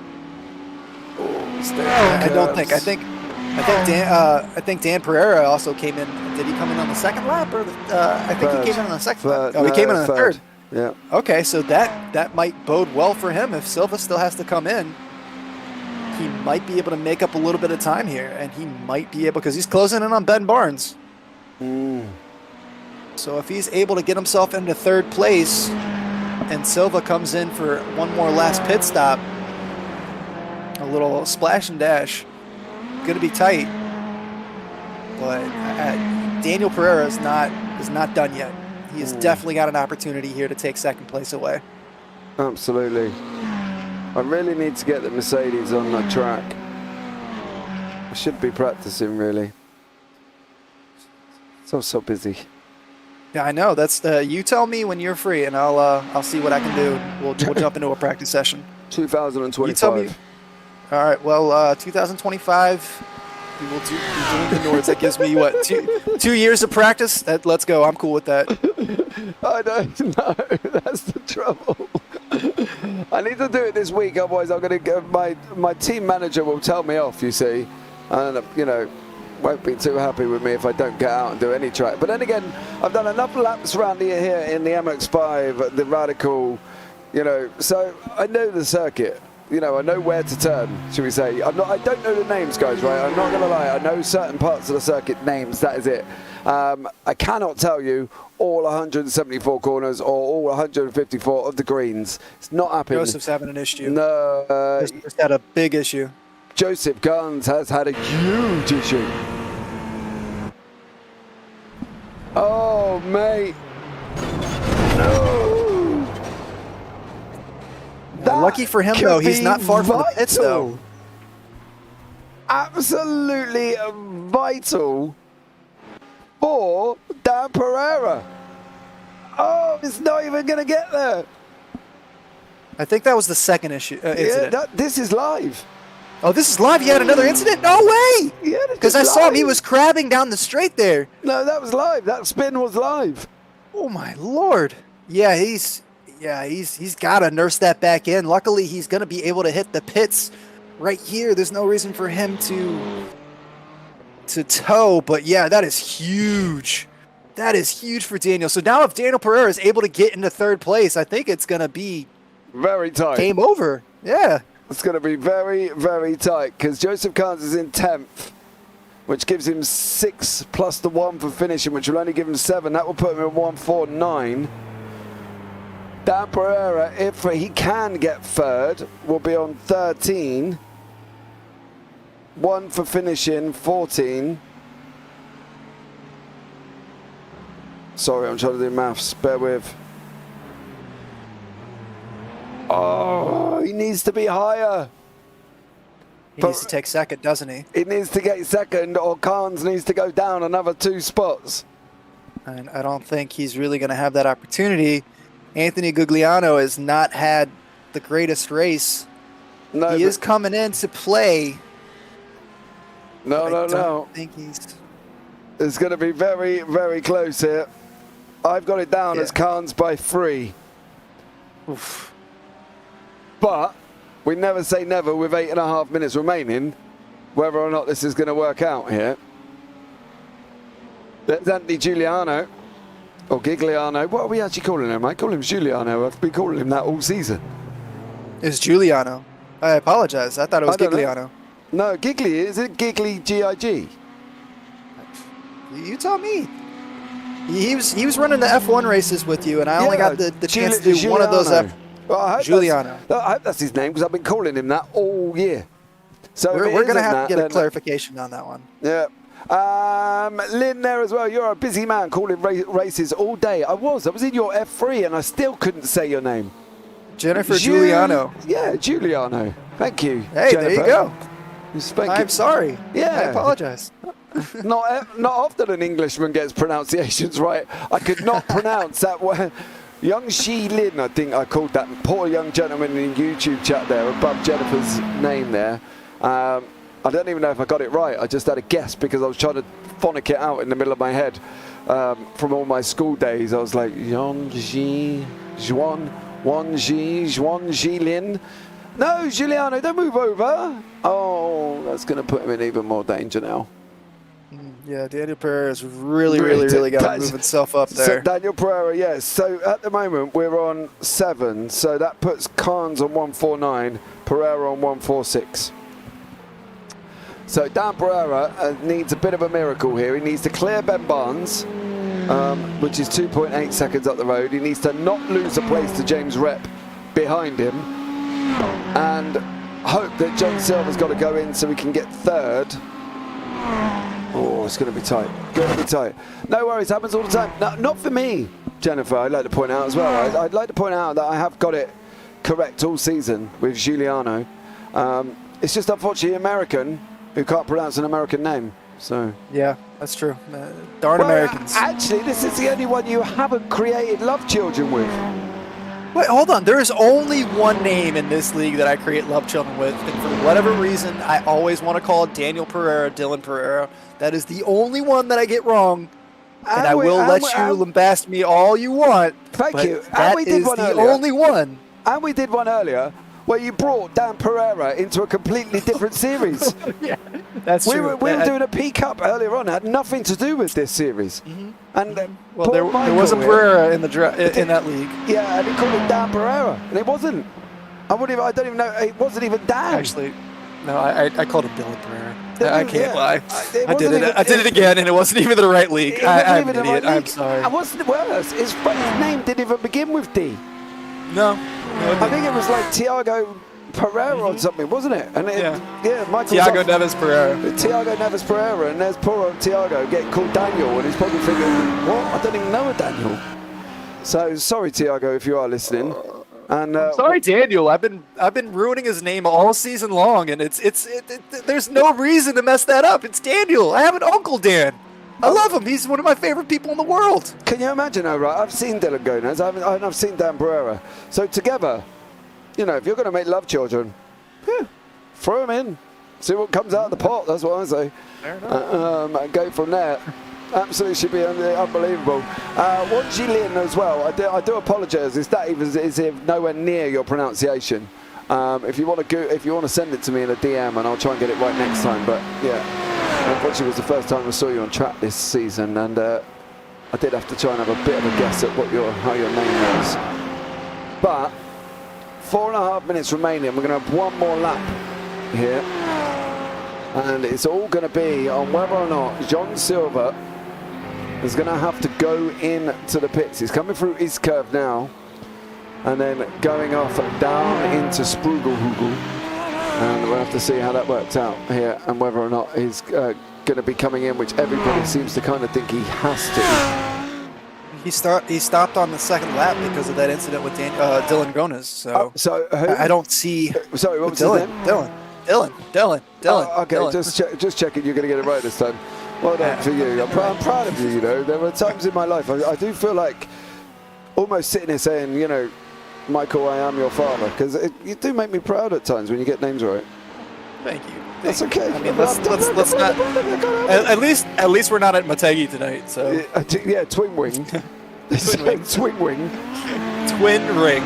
I don't think. I think Dan Pereira also came in. Did he come in on the 2nd lap, or I think he came in on the 2nd lap? Oh, he came in on the 3rd. Yeah. Okay, so that might bode well for him. If Silva still has to come in, he might be able to make up a little bit of time here, and he might be able, because he's closing in on Ben Barnes. So if he's able to get himself into 3rd place, and Silva comes in for one more last pit stop, a little splash and dash, going to be tight. But Daniel Pereira is not done yet. He has definitely got an opportunity here to take 2nd place away. Absolutely. I really need to get the Mercedes on the track. I should be practicing, really. So busy. Yeah, I know. That's you tell me when you're free, and I'll see what I can do. We'll jump into a practice session. 2025. You tell me. All right. Well, 2025, we will be doing the Nords. That gives me what 2 years of practice. Let's go. I'm cool with that. I don't know. That's the trouble. I need to do it this week, otherwise I'm going to go. My team manager will tell me off. You see, and won't be too happy with me if I don't get out and do any track. But then again, I've done enough laps around here in the MX-5, the Radical, so I know the circuit. I know where to turn, should we say. I don't know the names, guys, right? I'm not going to lie. I know certain parts of the circuit names, that is it. I cannot tell you all 174 corners or all 154 of the greens. It's not happening. Joseph's having an issue. No. He's had a big issue. Joseph Guns has had a huge issue. Oh, mate. No. Lucky for him, though, he's not far from the pits, though. Absolutely vital for Dan Pereira. Oh, it's not even going to get there. I think that was the second incident. Yeah, this is live. Oh, this is live? He had another incident? No way! Yeah, because I saw him. He was crabbing down the straight there. No, that was live. That spin was live. Oh, my Lord. Yeah, he's got to nurse that back in. Luckily, he's going to be able to hit the pits right here. There's no reason for him to tow. But, yeah, that is huge. That is huge for Daniel. So now if Daniel Pereira is able to get into third place, I think it's going to be very tight. Game over. Yeah. It's going to be very, very tight because Joseph Carnes is in 10th, which gives him 6 plus the 1 for finishing, which will only give him 7. That will put him in 149. Dan Pereira, if he can get third, will be on 13. 1 for finishing, 14. Sorry, I'm trying to do maths. Bear with. Oh, he needs to be higher. He needs to take second, doesn't he? He needs to get second, or Carnes needs to go down another 2 spots. And I don't think he's really going to have that opportunity. Anthony Gugliano has not had the greatest race. No, he is coming in to play. No. I don't think he's... It's going to be very, very close here. I've got it down as Carnes by 3. Oof. But we never say never with 8.5 minutes remaining, whether or not this is going to work out here. There's Anthony Giuliano, or Gigliano. What are we actually calling him? I call him Giuliano. I've been calling him that all season. It's Giuliano. I apologize. I thought it was Gigliano. No, Gigli. Is it Gigli G-I-G? You tell me. He was running the F1 races with you, and I only got the chance to do one of those. Well, I Giuliano. I hope that's his name because I've been calling him that all year. So we're going to have to get a clarification on that one. Yeah. Lynn there as well. You're a busy man calling races all day. I was in your F3 and I still couldn't say your name. Jennifer Giuliano. Yeah, Giuliano. Thank you. Hey, Jennifer. there you go. I'm sorry. Yeah. I apologize. Not often an Englishman gets pronunciations right. I could not pronounce that word. Young Shi Lin, I think I called that poor young gentleman in the YouTube chat there above Jennifer's name there. I don't even know if I got it right. I just had a guess because I was trying to phonic it out in the middle of my head from all my school days. I was like, Yang Ji Juan Juan Ji Lin. No, Giuliano, don't move over. Oh, that's going to put him in even more danger now. Yeah, Daniel Pereira is really got to move himself up there. So Daniel Pereira, yes. So at the moment we're on 7. So that puts Carnes on 149, Pereira on 146. So Dan Pereira needs a bit of a miracle here. He needs to clear Ben Barnes, which is 2.8 seconds up the road. He needs to not lose a place to James Rep behind him, and hope that John Silver's got to go in so we can get third. Oh, it's going to be tight. Going to be tight. No worries, happens all the time. No, not for me, Jennifer. I'd like to point out as well. I'd like to point out that I have got it correct all season with Giuliano. It's just unfortunately American who can't pronounce an American name. So yeah, That's true. Darn Well, Americans. Actually, this is the only one you haven't created love children with. Wait, hold on. There is only one name in this league that I create love children with, and for whatever reason, I always want to call it Daniel Pereira, Dylan Pereira. That is the only one that I get wrong, and I will let you lambast me all you want. Thank you. And That we did is one the earlier. only one. And we did one earlier where you brought Dan Pereira into a completely different series. Yeah, that's We true. were doing a P Cup earlier on. It had nothing to do with this series. And Well, poor there was a Michael here- Pereira in that league. Yeah, and he called him Dan Pereira, and it wasn't. I don't even know. It wasn't even Dan. Actually, no, I called him Dylan Pereira. I can't Yeah. lie. It I did wasn't it. even- I did it again, and it wasn't even the right league. It wasn't I'm even an the right idiot. I'm league. sorry. And what's worse, his name didn't even begin with D. No. I think it was like Tiago Pereira or something, wasn't it? And Michael. Thiago Neves Pereira. Tiago Neves Pereira, and there's poor old Tiago getting called Daniel, and he's probably thinking, what? I don't even know a Daniel. So sorry, Tiago, if you are listening. And Sorry, Daniel. I've been ruining his name all season long, and there's no reason to mess that up. It's Daniel. I have an uncle Dan. I love him. He's one of my favorite people in the world. Can you imagine, right? I've seen Dylan Gomez, I've seen Dan Pereira. So together, you know, if you're going to make love children, throw them in. See what comes out of the pot. That's what I say. Fair enough. And go from there. Absolutely should be unbelievable. Wanji Lin as well. I do apologise. Is nowhere near your pronunciation. If you want to send it to me in a DM, and I'll try and get it right next time. But yeah, unfortunately, it was the first time I saw you on track this season, and I did have to try and have a bit of a guess at how your name was. But 4.5 minutes remaining. We're going to have one more lap here, and it's all going to be on whether or not John Silver is going to have to go into the pits. He's coming through East Curve now, and then going off down into Sprugelhugel, and we'll have to see how that works out here, and whether or not he's going to be coming in, which everybody seems to kind of think he has to. He stopped on the second lap because of that incident with Dylan Gomez. So, So who? I don't see. Sorry, what was his name? Dylan. Okay, Dylan. just checking you're going to get it right this time. Well done for you. I'm proud of you. You know, there were times in my life I do feel like almost sitting here saying, you know, Michael, I am your father, because you do make me proud at times when you get names right. Thank you. That's okay. I mean, let's not. At least we're not at Motegi tonight. So Yeah, twin wing. Twin wing. twin ring.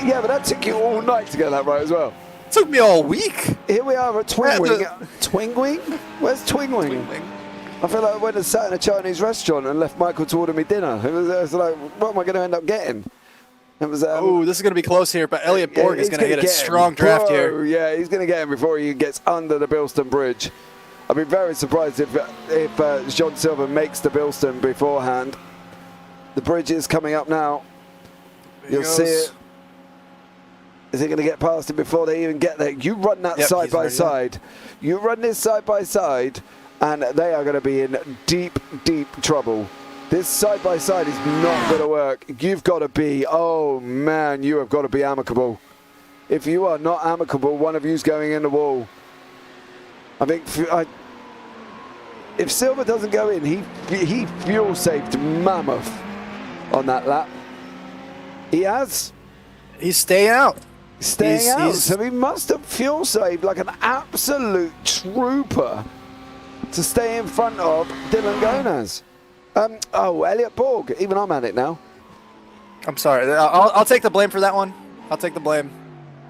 Yeah, but that took you all night to get that right as well. Took me all week. Here we are at Twin Yeah, Wing. Twin Wing? Where's Twin Wing? I feel like I went and sat in a Chinese restaurant and left Michael to order me dinner. It was like, what am I going to end up getting? It was. Oh, this is going to be close here, but Elliot Borg is he's going to gonna get a strong draft here. Yeah, he's going to get him before he gets under the Bilston Bridge. I'd be very surprised if John Silver makes the Bilston beforehand. The bridge is coming up now. You'll see it. Is he going to get past him before they even get there? You run that side by side. You run this side by side, and they are going to be in deep, deep trouble. This side by side is not going to work. You've got to be, oh man, you have got to be amicable. If you are not amicable, one of you's going in the wall. I think if Silver doesn't go in, he fuel saved mammoth on that lap. He has. He's staying out. Staying out, so he must have fuel saved like an absolute trooper to stay in front of Dylan Gomez. Elliot Borg, even I'm at it now. I'm sorry. I'll take the blame for that one. I'll take the blame.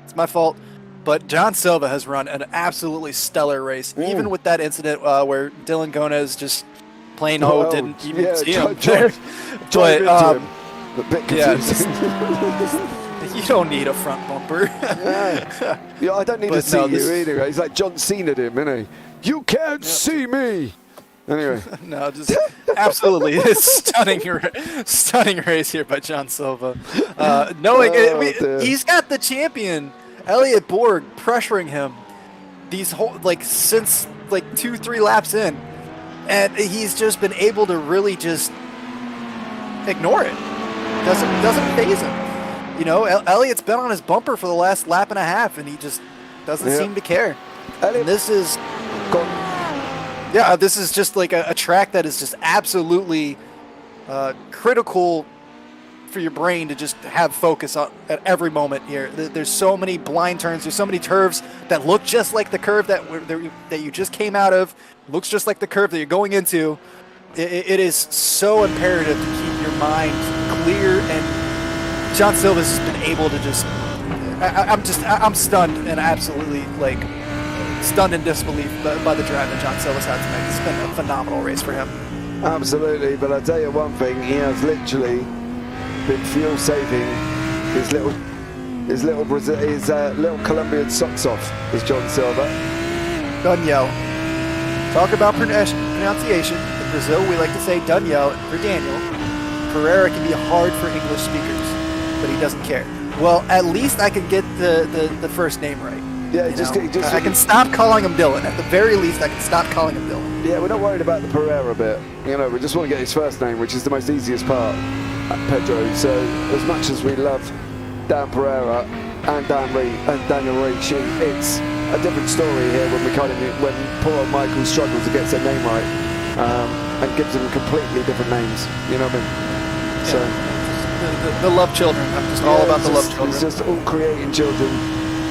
It's my fault. But John Silva has run an absolutely stellar race, even with that incident where Dylan Gomez just plain didn't even see him. But a bit confusing. you don't need a front bumper. Yeah, I don't need to see you either. He's like John Cena him, isn't he? You can't see me. Anyway. No, just absolutely stunning race here by John Silva. Knowing he's got the champion Elliot Borg pressuring him since 2-3 laps in, and he's just been able to really just ignore it. Doesn't faze him. You know, Elliot's been on his bumper for the last lap and a half, and he just doesn't seem to care. Elliot, and this is Yeah, this is just like a track that is just absolutely critical for your brain to just have focus on at every moment here. There's so many blind turns. There's so many curves that look just like the curve that you just came out of. Looks just like the curve that you're going into. It is so imperative to keep your mind clear, and John Silva's has been able to just. I'm stunned and absolutely like stunned in disbelief by the drive that John Silva's had tonight. It's been a phenomenal race for him. Absolutely, but I'll tell you one thing, he has literally been fuel saving his little Colombian socks off, is John Silva. Daniel. Talk about pronunciation. In Brazil, we like to say Daniel for Daniel. Pereira can be hard for English speakers, but he doesn't care. Well, at least I can get the first name right. Yeah, I can stop calling him Dylan. At the very least, I can stop calling him Dylan. Yeah, we're not worried about the Pereira bit. You know, we just want to get his first name, which is the most easiest part, Pedro. So as much as we love Dan Pereira and Daniel Ricci, it's a different story here when poor old Michael struggles to get their name right and gives them completely different names. You know what I mean? Yeah. So the love children. I'm just all about the love children. It's just all creating children.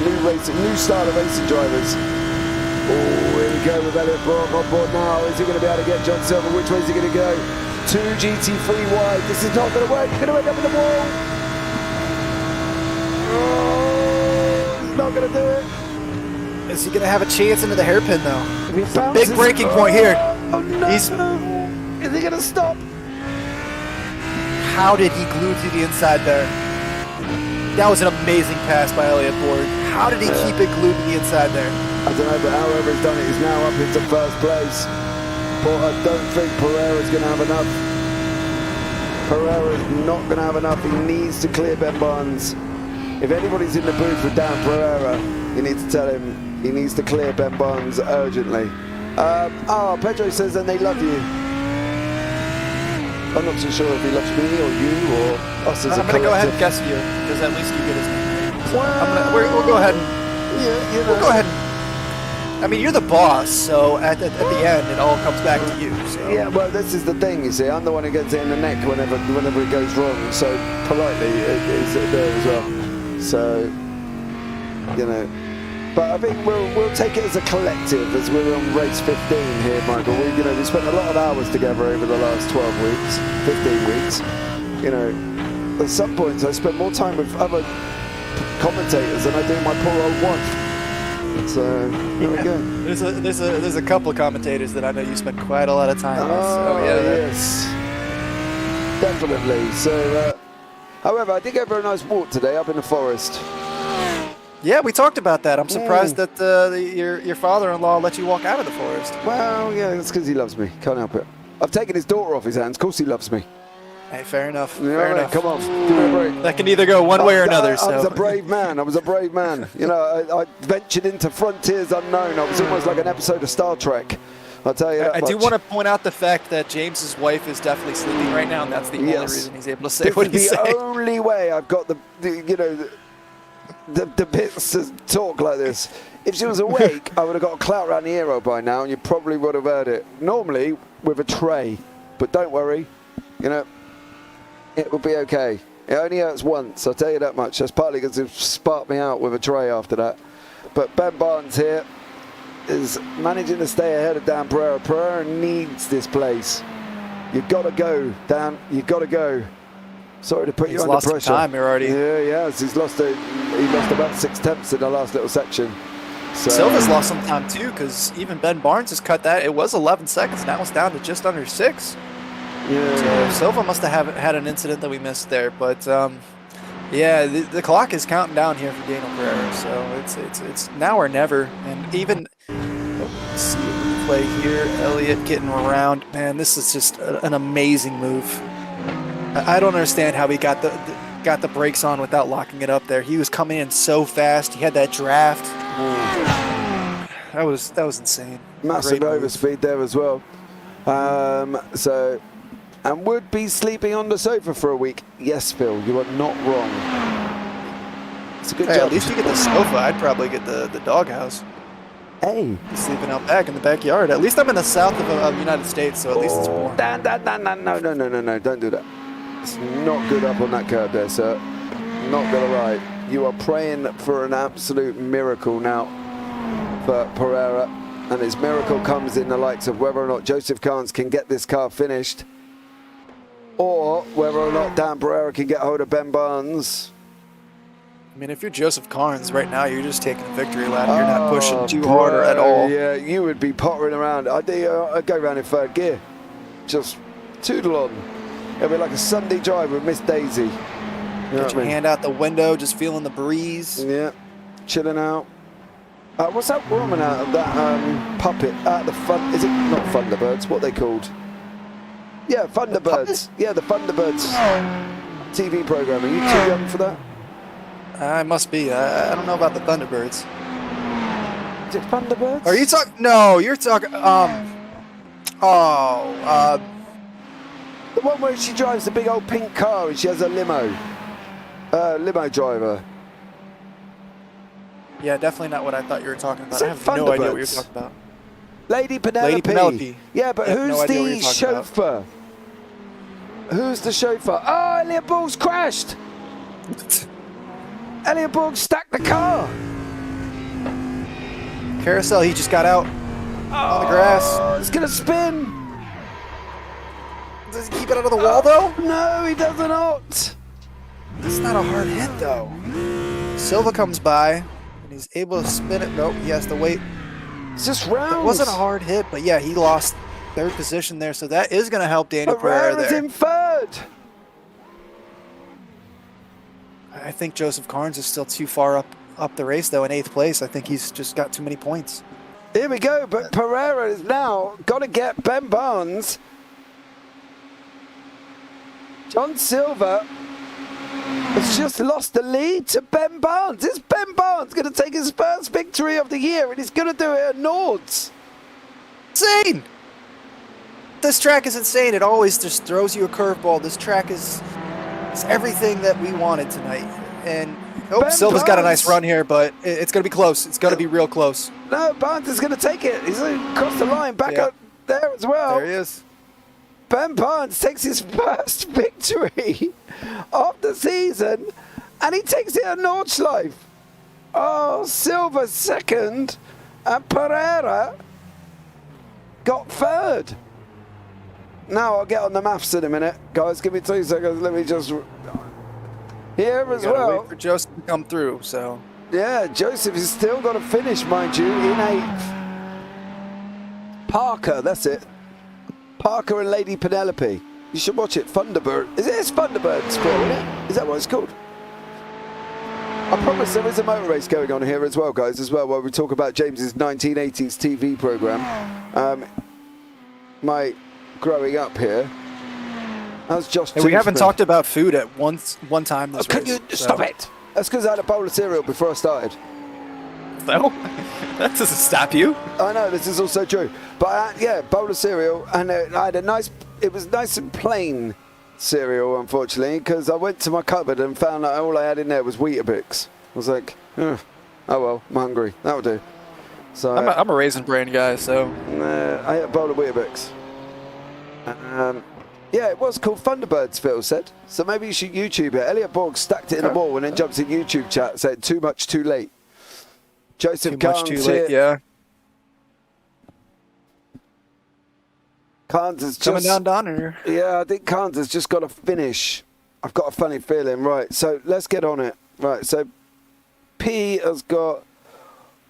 New style of racing drivers. Oh, here we go with Elliot Brock on board now. Is he going to be able to get John Silva? Which way is he going to go? 2 GT3 wide. This is not going to work. He's going to end up in the wall. Oh, he's not going to do it. Is he going to have a chance into the hairpin, though? It's a big breaking point here. Oh, no. Is he going to stop? How did he glue to the inside there? That was an amazing pass by Elliot Borg. How did he keep it glued to the inside there? I don't know, but however he's done it, he's now up into first place. But I don't think Pereira's going to have enough. Pereira's not going to have enough. He needs to clear Ben Barnes. If anybody's in the booth with Dan Pereira, you need to tell him he needs to clear Ben Barnes urgently. Pedro says, and they love you. I'm not too sure if he loves me or you or us as a collective. I'm going to go ahead and guess you, because at least you get his name right. So we'll go ahead and... We'll go ahead and... I mean, you're the boss, so at the end, it all comes back to you. So. Yeah, well, this is the thing, you see. I'm the one who gets it in the neck whenever it goes wrong, so politely it's there as well. So, you know... But I think we'll take it as a collective as we're on race 15 here, Michael. We spent a lot of hours together over the last 12 weeks, 15 weeks. You know, at some points I spend more time with other commentators than I do my poor old wife. So there we go. There's a couple of commentators that I know you spend quite a lot of time with. So, yes, definitely. So, however, I did go for a nice walk today up in the forest. Yeah, we talked about that. I'm surprised that your father-in-law let you walk out of the forest. Well, yeah, that's because he loves me. Can't help it. I've taken his daughter off his hands. Of course he loves me. Hey, fair enough. Fair enough. Come on, give me a break. That can either go one way or another. I was a brave man. You know, I ventured into frontiers unknown. I was almost like an episode of Star Trek. I'll tell you that I much. do want to point out the fact that James's wife is definitely sleeping right now, and that's the only reason he's able to say what he's saying. The only way I've got the bits to talk like this. If she was awake, I would have got a clout around the ear by now, and you probably would have heard it. Normally with a tray, but don't worry, you know, it will be okay. It only hurts once, I'll tell you that much. That's partly because it sparked me out with a tray after that. But Ben Barnes here is managing to stay ahead of Dan Pereira. Pereira needs this place. You've got to go, Dan. You've got to go. Sorry to put you under pressure. He's lost time here already. Yeah, he lost about 6 tenths in the last little section. So, Silva's lost some time too, because even Ben Barnes has cut that. It was 11 seconds. Now it's down to just under 6. Yeah. So Silva must have had an incident that we missed there. But yeah, the clock is counting down here for Daniel Pereira. So it's now or never. And even let's see a replay here. Elliott getting around. Man, this is just an amazing move. I don't understand how he got the brakes on without locking it up there. He was coming in so fast. He had that draft. That was insane. Massive overspeed there as well. And would be sleeping on the sofa for a week. Yes, Phil, you are not wrong. It's a good job. At least you get the sofa. I'd probably get the doghouse. Hey. Sleeping out back in the backyard. At least I'm in the south of United States, so at least it's warm. Dan, no, don't do that. It's not good up on that curb there, sir. Not gonna lie. You are praying for an absolute miracle now for Pereira, and his miracle comes in the likes of whether or not Joseph Carnes can get this car finished, or whether or not Dan Pereira can get hold of Ben Barnes. I mean, if you're Joseph Carnes right now, you're just taking a victory lap. You're not pushing too hard at all. Yeah, you would be pottering around. I'd go around in third gear. Just toodle on. It'd be like a Sunday drive with Miss Daisy. You know Get your hand out the window, just feeling the breeze. Yeah, chilling out. What's that woman out of that puppet? The fun? Is it not Thunderbirds? What are they called? Yeah, Thunderbirds. Yeah, the Thunderbirds TV program. Are you too young for that? I must be. I don't know about the Thunderbirds. Is it Thunderbirds? Are you talking? No, you're talking. The one where she drives the big old pink car and she has a limo. Limo driver. Yeah, definitely not what I thought you were talking about. Is I it have no idea what you're Thunderbirds? talking about. Lady Penelope. Lady Penelope. Yeah, but I have who's no idea what the you're talking about. chauffeur? Who's the chauffeur? Oh, Elliot Borg's crashed. Elliot Borg stacked the car. Carousel, he just got out on the grass. Oh, it's going to spin. Does he keep it out of the wall, though? No, he does not. It's not a hard hit, though. Silva comes by, and he's able to spin it. Nope, he has to wait. It's just rounds. It wasn't a hard hit, but yeah, he lost third position there, so that is going to help Daniel Pereira Pereira's there. in third. I think Joseph Carnes is still too far up the race, though, in 8th place. I think he's just got too many points. Here we go, but Pereira is now got to get Ben Barnes. John Silver has just lost the lead to Ben Barnes. Is Ben Barnes going to take his first victory of the year, and he's going to do it at Nords? Insane! This track is insane. It always just throws you a curveball. This track is everything that we wanted tonight. And Ben Silva's got a nice Barnes. run here, but it's going to be close. It's going to be real close. No, Barnes is going to take it. He's across the line, back Yeah. up there as well. There he is. Ben Barnes takes his first victory of the season, and he takes it at Nordschleife. Oh, Silva second, and Pereira got third. Now I'll get on the maths in a minute. Guys, give me 2 seconds. Let me just... Here as Gotta well. wait for Joseph to come through, so... Yeah, Joseph is still got to finish, mind you, in 8th. Parker, that's it. Parker and Lady Penelope. You should watch it. Thunderbird. It's Thunderbird Square, isn't it? Is that what it's called? I promise there is a motor race going on here as well, guys, while we talk about James's 1980s TV program. My growing up here. That's Josh. Hey, we haven't Toothman. talked about food at one time this Can race. you stop it? That's because I had a bowl of cereal before I started. No, that doesn't stop you. I know, this is also true. But yeah, bowl of cereal, and I had it was nice and plain cereal, unfortunately, because I went to my cupboard and found that all I had in there was Weetabix. I was like, oh well, I'm hungry. That'll do. So I'm a Raisin Bran guy, so... I ate a bowl of Weetabix. Yeah, it was called Thunderbirds, Phil said. So maybe you should YouTube it. Elliot Borg stacked it in the wall and then jumps in YouTube chat, said too much, too late. Joseph Too much Carnes too late, here. yeah. Carnes is Coming just... down here. Yeah, I think Carnes has just got to finish. I've got a funny feeling. Right, so let's get on it. Right, so P has got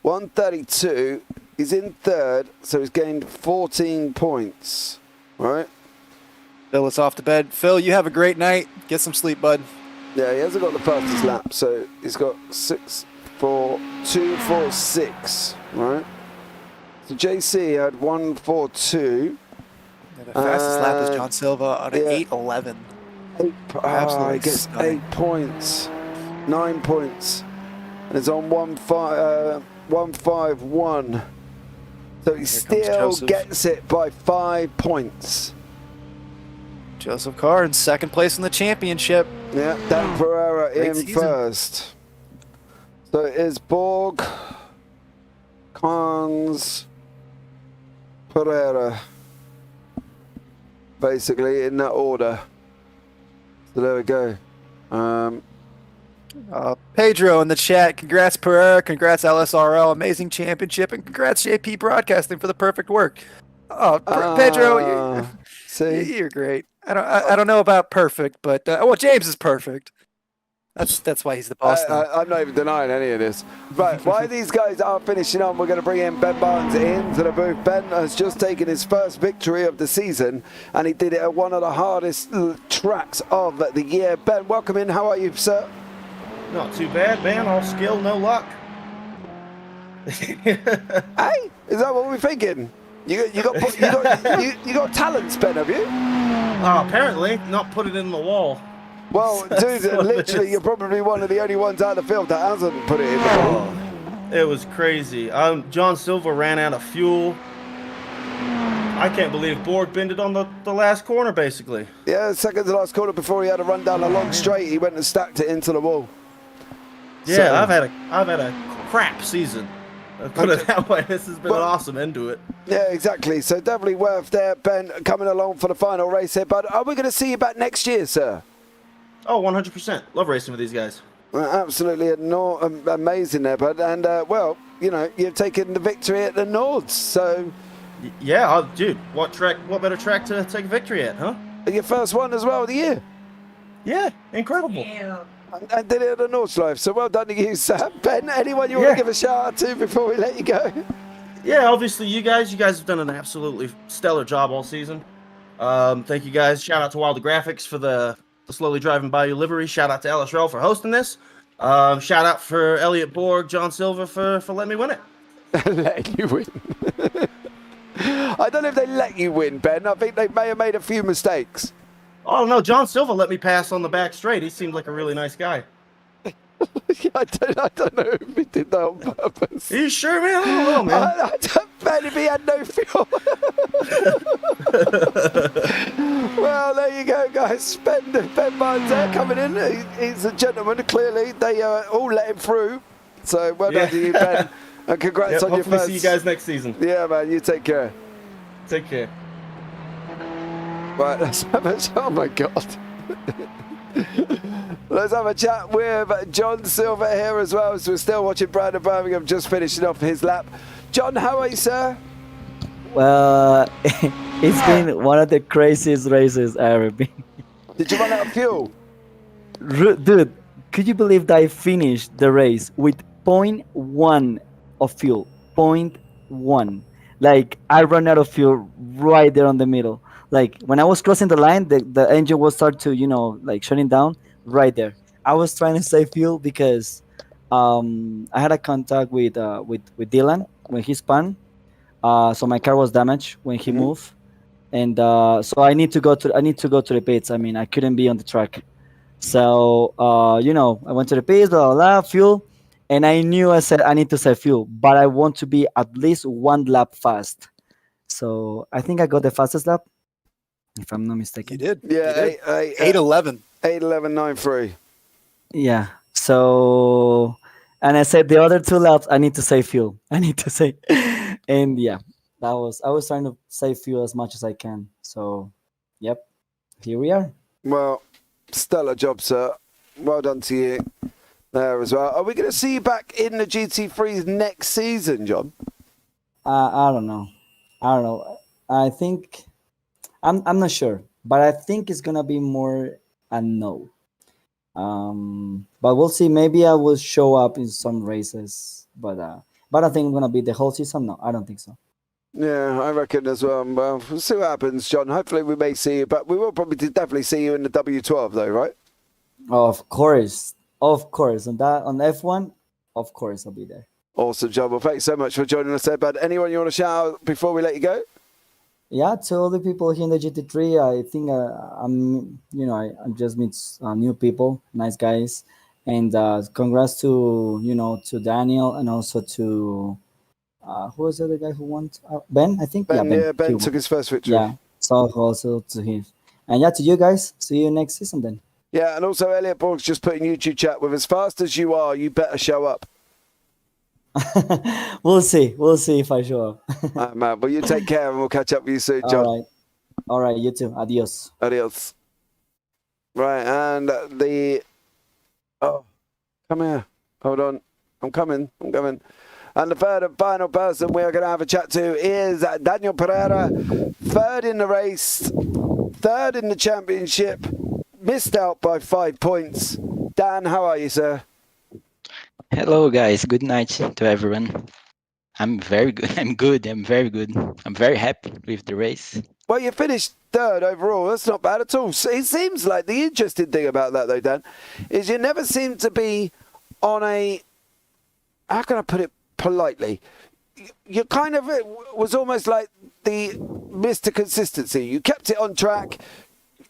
132. He's in third, so he's gained 14 points. Right? Phil is off to bed. Phil, you have a great night. Get some sleep, bud. Yeah, he hasn't got the fastest lap, so he's got 2:46. Right? So JC had 1:42. Yeah, the fastest lap is John Silva on an yeah. 8:11. Absolutely, he gets stunning. 8 points, 9 points, and it's on 151. So he still Joseph. gets it by 5 points. Joseph Carnes, second place in the championship. Yeah, Dan Pereira Great in season. first. So it is Borg, Cons Pereira. Basically, in that order. So there we go. Pedro in the chat. Congrats, Pereira. Congrats, LSRL. Amazing championship. And congrats, JP Broadcasting, for the perfect work. Oh, Pedro, see? you're great. I don't know about perfect, but well, James is perfect. That's why he's the boss now. I'm not even denying any of this. Right, while these guys are finishing up, we're going to bring in Ben Barnes into the booth. Ben has just taken his first victory of the season, and he did it at one of the hardest tracks of the year. Ben, welcome in. How are you, sir? Not too bad, man. All skill, no luck. Hey, is that what we're thinking? You got talents, Ben, have you? Apparently, not put it in the wall. Well, dude, literally, you're probably one of the only ones out of the field that hasn't put it in the wall. It was crazy. John Silva ran out of fuel. I can't believe Borg bended on the last corner, basically. Yeah, second to last corner before he had to run down a long straight. He went and stacked it into the wall. Yeah, So- I've had a crap season. Put it that way. This has been an awesome end to it. Yeah, exactly. So definitely worth there, Ben, coming along for the final race here. But are we going to see you back next year, sir? Oh, 100%. Love racing with these guys. Absolutely amazing there, bud. And, well, you know, you've taken the victory at the Nords. So Yeah, dude. What better track to take a victory at, huh? your first one as well of the year. Yeah, incredible. And did it at the Nords Live. So well done to you, sir. Ben, anyone you want to give a shout out to before we let you go? Yeah, obviously you guys have done an absolutely stellar job all season. Thank you guys. Shout out to Wild Graphix for the slowly driving by you livery. Shout out to LSRL for hosting this. Shout out for Elliot Borg, John Silva for letting me win it. Letting you win. I don't know if they let you win, Ben. I think they may have made a few mistakes. Oh no, John Silva let me pass on the back straight. He seemed like a really nice guy. I don't know if he did that on purpose. Are you sure, man? I don't know, man. I don't bet if he had no fuel. Well, there you go, guys. Ben Barnes there coming in. He's a gentleman, clearly. They all let him through. So well done to you, Ben. And congrats on your hopefully first. see you guys next season. Yeah, man. You take care. Take care. Right, let's have a oh my god. Let's have a chat with John Silva here as well. So we're still watching Brandon Birmingham just finishing off his lap. John, how are you, sir? Well, it's been one of the craziest races I've ever been. Did you run out of fuel? Dude, could you believe that I finished the race with 0.1 of fuel? 0.1. Like, I ran out of fuel right there on the middle. Like, when I was crossing the line, the engine will start to, you know, like shutting down right there. I was trying to save fuel because I had a contact with Dylan when he spun. So my car was damaged when he moved. And so I need to go to the pits. I mean, I couldn't be on the track. So, you know, I went to the pits, blah, blah, blah, fuel. And I knew, I said, I need to save fuel, but I want to be at least one lap fast. So I think I got the fastest lap, if I'm not mistaken. You did. Yeah, 8:11. 8:11.93. Yeah. So, and I said the other two laps, I need to save fuel. And yeah, I was trying to save fuel as much as I can. So, yep, here we are. Well, stellar job, sir. Well done to you there as well. Are we going to see you back in the GT3 next season, John? I don't know. I think I'm not sure, but I think it's gonna be more a no. But we'll see. Maybe I will show up in some races, but I think I'm gonna be the whole season. No, I don't think so. Yeah, I reckon as well. Well, we'll see what happens, John. Hopefully we may see you, but we will probably definitely see you in the W12 though, right? Of course. On F1, of course I'll be there. Awesome, John. Well, thanks so much for joining us there, bud. Anyone you want to shout out before we let you go? Yeah, to all the people here in the GT3, I think I just meet new people, nice guys, and congrats to Daniel and also to who was the other guy who won? Ben, I think. Ben took his first victory. Yeah, so also to him, and yeah, to you guys. See you next season then. Yeah, and also Elliot Borg's just put in YouTube chat with as fast as you are, you better show up. We'll see. We'll see if I show up. All right, man. Well, you take care and we'll catch up with you soon, John. All right. All right. You too. Adios. Adios. Right, and the... Oh, come here. Hold on. I'm coming. And the third and final person we're going to have a chat to is Daniel Pereira. Third in the race. Third in the championship. Missed out by 5 points. Dan, how are you, sir? Hello, guys. Good night to everyone. I'm very good. I'm good. I'm very good. I'm very happy with the race. Well, you finished third overall. That's not bad at all. It seems like the interesting thing about that, though, Dan, is you never seem to be on a... How can I put it politely? You kind of... It was almost like the Mr. Consistency. You kept it on track,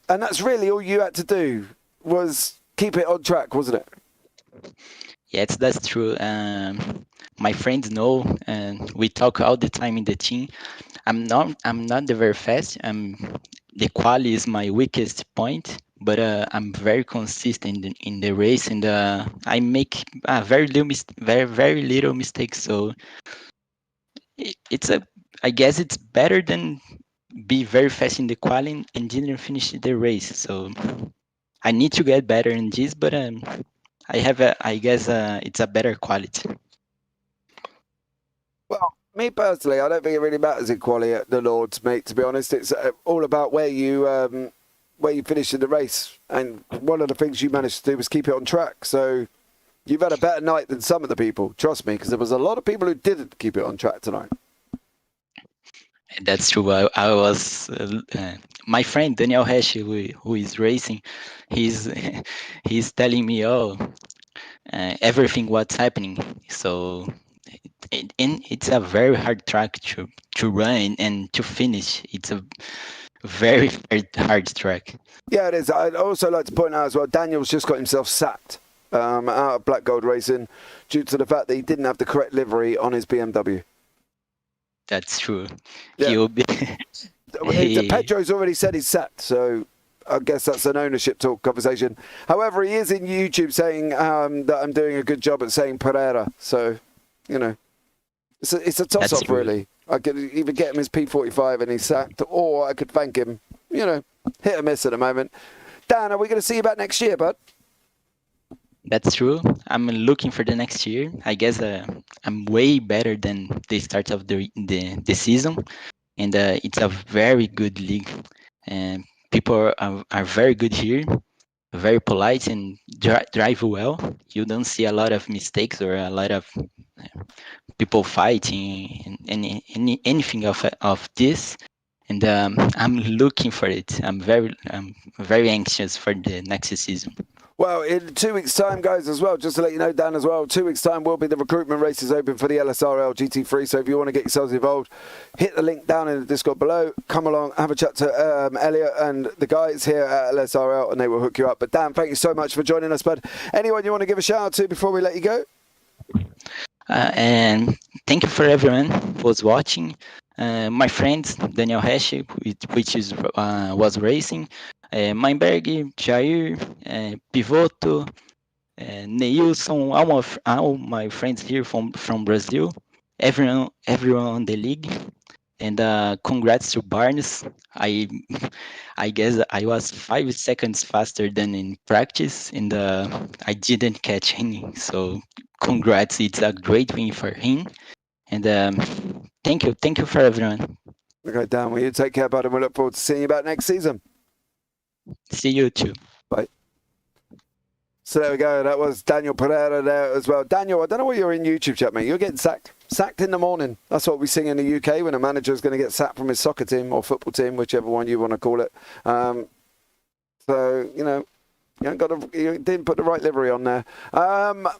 and that's really all you had to do was keep it on track, wasn't it? Yes, that's true. My friends know, and we talk all the time in the team. I'm not the very fast. The quali is my weakest point, but I'm very consistent in the race, and I make very little mistakes. So I guess it's better than be very fast in the quali and didn't finish the race. So I need to get better in this, but I guess it's a better quality. Well, me personally, I don't think it really matters in quality at the Lords, mate. To be honest, it's all about where you finish in the race. And one of the things you managed to do was keep it on track. So you've had a better night than some of the people. Trust me, because there was a lot of people who didn't keep it on track tonight. That's true. I was my friend Daniel Hesh, who is racing. He's telling me, everything what's happening. So it's a very hard track to run and to finish. It's a very, very hard track. Yeah, it is. I'd also like to point out as well, Daniel's just got himself sacked out of Black Gold Racing due to the fact that he didn't have the correct livery on his BMW. That's true. Yeah. He'll be. Pedro's already said he's sacked, so I guess that's an ownership talk conversation. However, he is in YouTube saying that I'm doing a good job at saying Pereira. So, you know, it's a toss-up, really. I could either get him his P45 and he's sacked, or I could thank him. You know, hit or miss at the moment. Dan, are we going to see you back next year, bud? That's true. I'm looking for the next year. I guess I'm way better than the start of the season, and it's a very good league. And people are very good here, very polite and drive well. You don't see a lot of mistakes or a lot of people fighting and anything of this. And I'm looking for it. I'm very anxious for the next season. Well, in 2 weeks' time, guys, as well, just to let you know, Dan, as well, 2 weeks' time will be the recruitment races open for the LSRL GT3. So if you want to get yourselves involved, hit the link down in the Discord below. Come along, have a chat to Elliot and the guys here at LSRL, and they will hook you up. But Dan, thank you so much for joining us, bud. Anyone you want to give a shout out to before we let you go? And thank you for everyone who was watching. My friends, Daniel Hesh, which was racing. Mainberg, Jair, Pivoto, Neilson, all my friends here from Brazil, everyone on the league, and congrats to Barnes. I guess I was 5 seconds faster than in practice, and I didn't catch any. So congrats! It's a great win for him, and thank you for everyone. Okay, Dan, will you take care, bud, and we look forward to seeing you back next season. See you too. Bye. So there we go. That was Daniel Pereira there as well. Daniel, I don't know why you're in YouTube chat, mate. You're getting sacked. Sacked in the morning. That's what we sing in the UK when a manager is going to get sacked from his soccer team or football team, whichever one you want to call it. So, you know, you didn't put the right livery on there.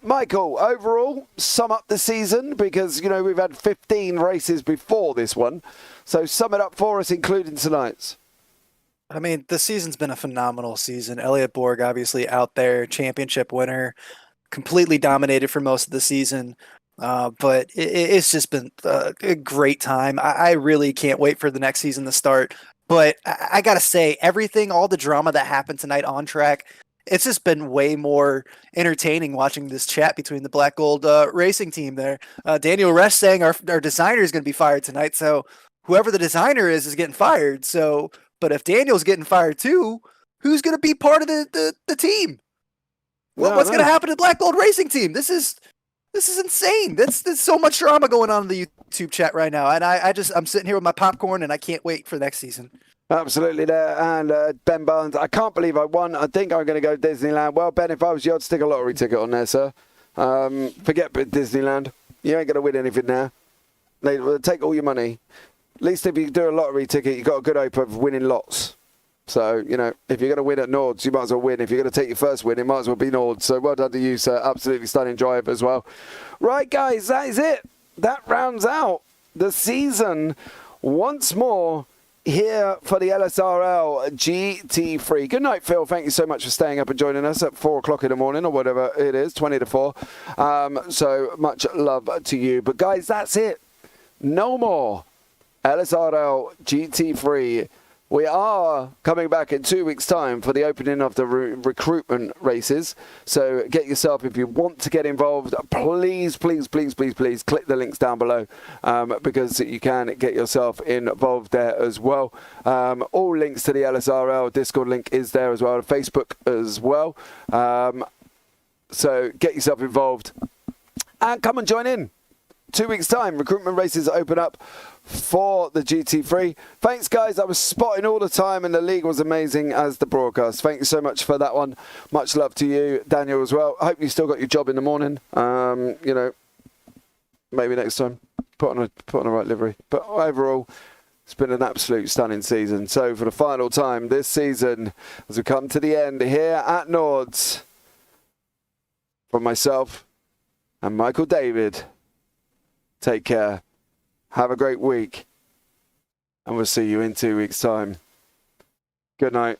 Michael, overall, sum up the season because, you know, we've had 15 races before this one. So sum it up for us, including tonight's. I mean, the season's been a phenomenal season. Elliot Borg, obviously out there, championship winner, completely dominated for most of the season. But it's just been a great time. I really can't wait for the next season to start. But I got to say, everything, all the drama that happened tonight on track, it's just been way more entertaining watching this chat between the Black Gold racing team there. Daniel Resch saying our designer is going to be fired tonight. So whoever the designer is getting fired. So, but if Daniel's getting fired too, who's going to be part of the team? What's going to happen to the Black Gold racing team? This is insane. There's so much drama going on in the YouTube chat right now. And I'm sitting here with my popcorn and I can't wait for next season. Absolutely there. And Ben Barnes, I can't believe I won. I think I'm going to go to Disneyland. Well, Ben, if I was you, I'd stick a lottery ticket on there, sir. Forget Disneyland. You ain't going to win anything there. They'll take all your money. At least if you do a lottery ticket, you've got a good hope of winning lots. So, you know, if you're going to win at Nords, you might as well win. If you're going to take your first win, it might as well be Nords. So well done to you, sir. Absolutely stunning drive as well. Right, guys, that is it. That rounds out the season once more here for the LSRL GT3. Good night, Phil. Thank you so much for staying up and joining us at 4 o'clock in the morning or whatever it is, 20 to 4. So much love to you. But, guys, that's it. No more LSRL GT3. We are coming back in 2 weeks' time for the opening of the recruitment races. So get yourself, if you want to get involved, please click the links down below because you can get yourself involved there as well. All links to the LSRL Discord link is there as well, Facebook as well. So get yourself involved and come and join in. 2 weeks' time, recruitment races open up for the GT3. Thanks, guys. I was spotting all the time, and the league was amazing as the broadcast. Thank you so much for that one. Much love to you, Daniel, as well. I hope you still got your job in the morning. You know, maybe next time put on a right livery. But overall, it's been an absolute stunning season. So for the final time this season, as we come to the end here at Nords, from myself and Michael David, take care. Have a great week. And we'll see you in 2 weeks' time. Good night.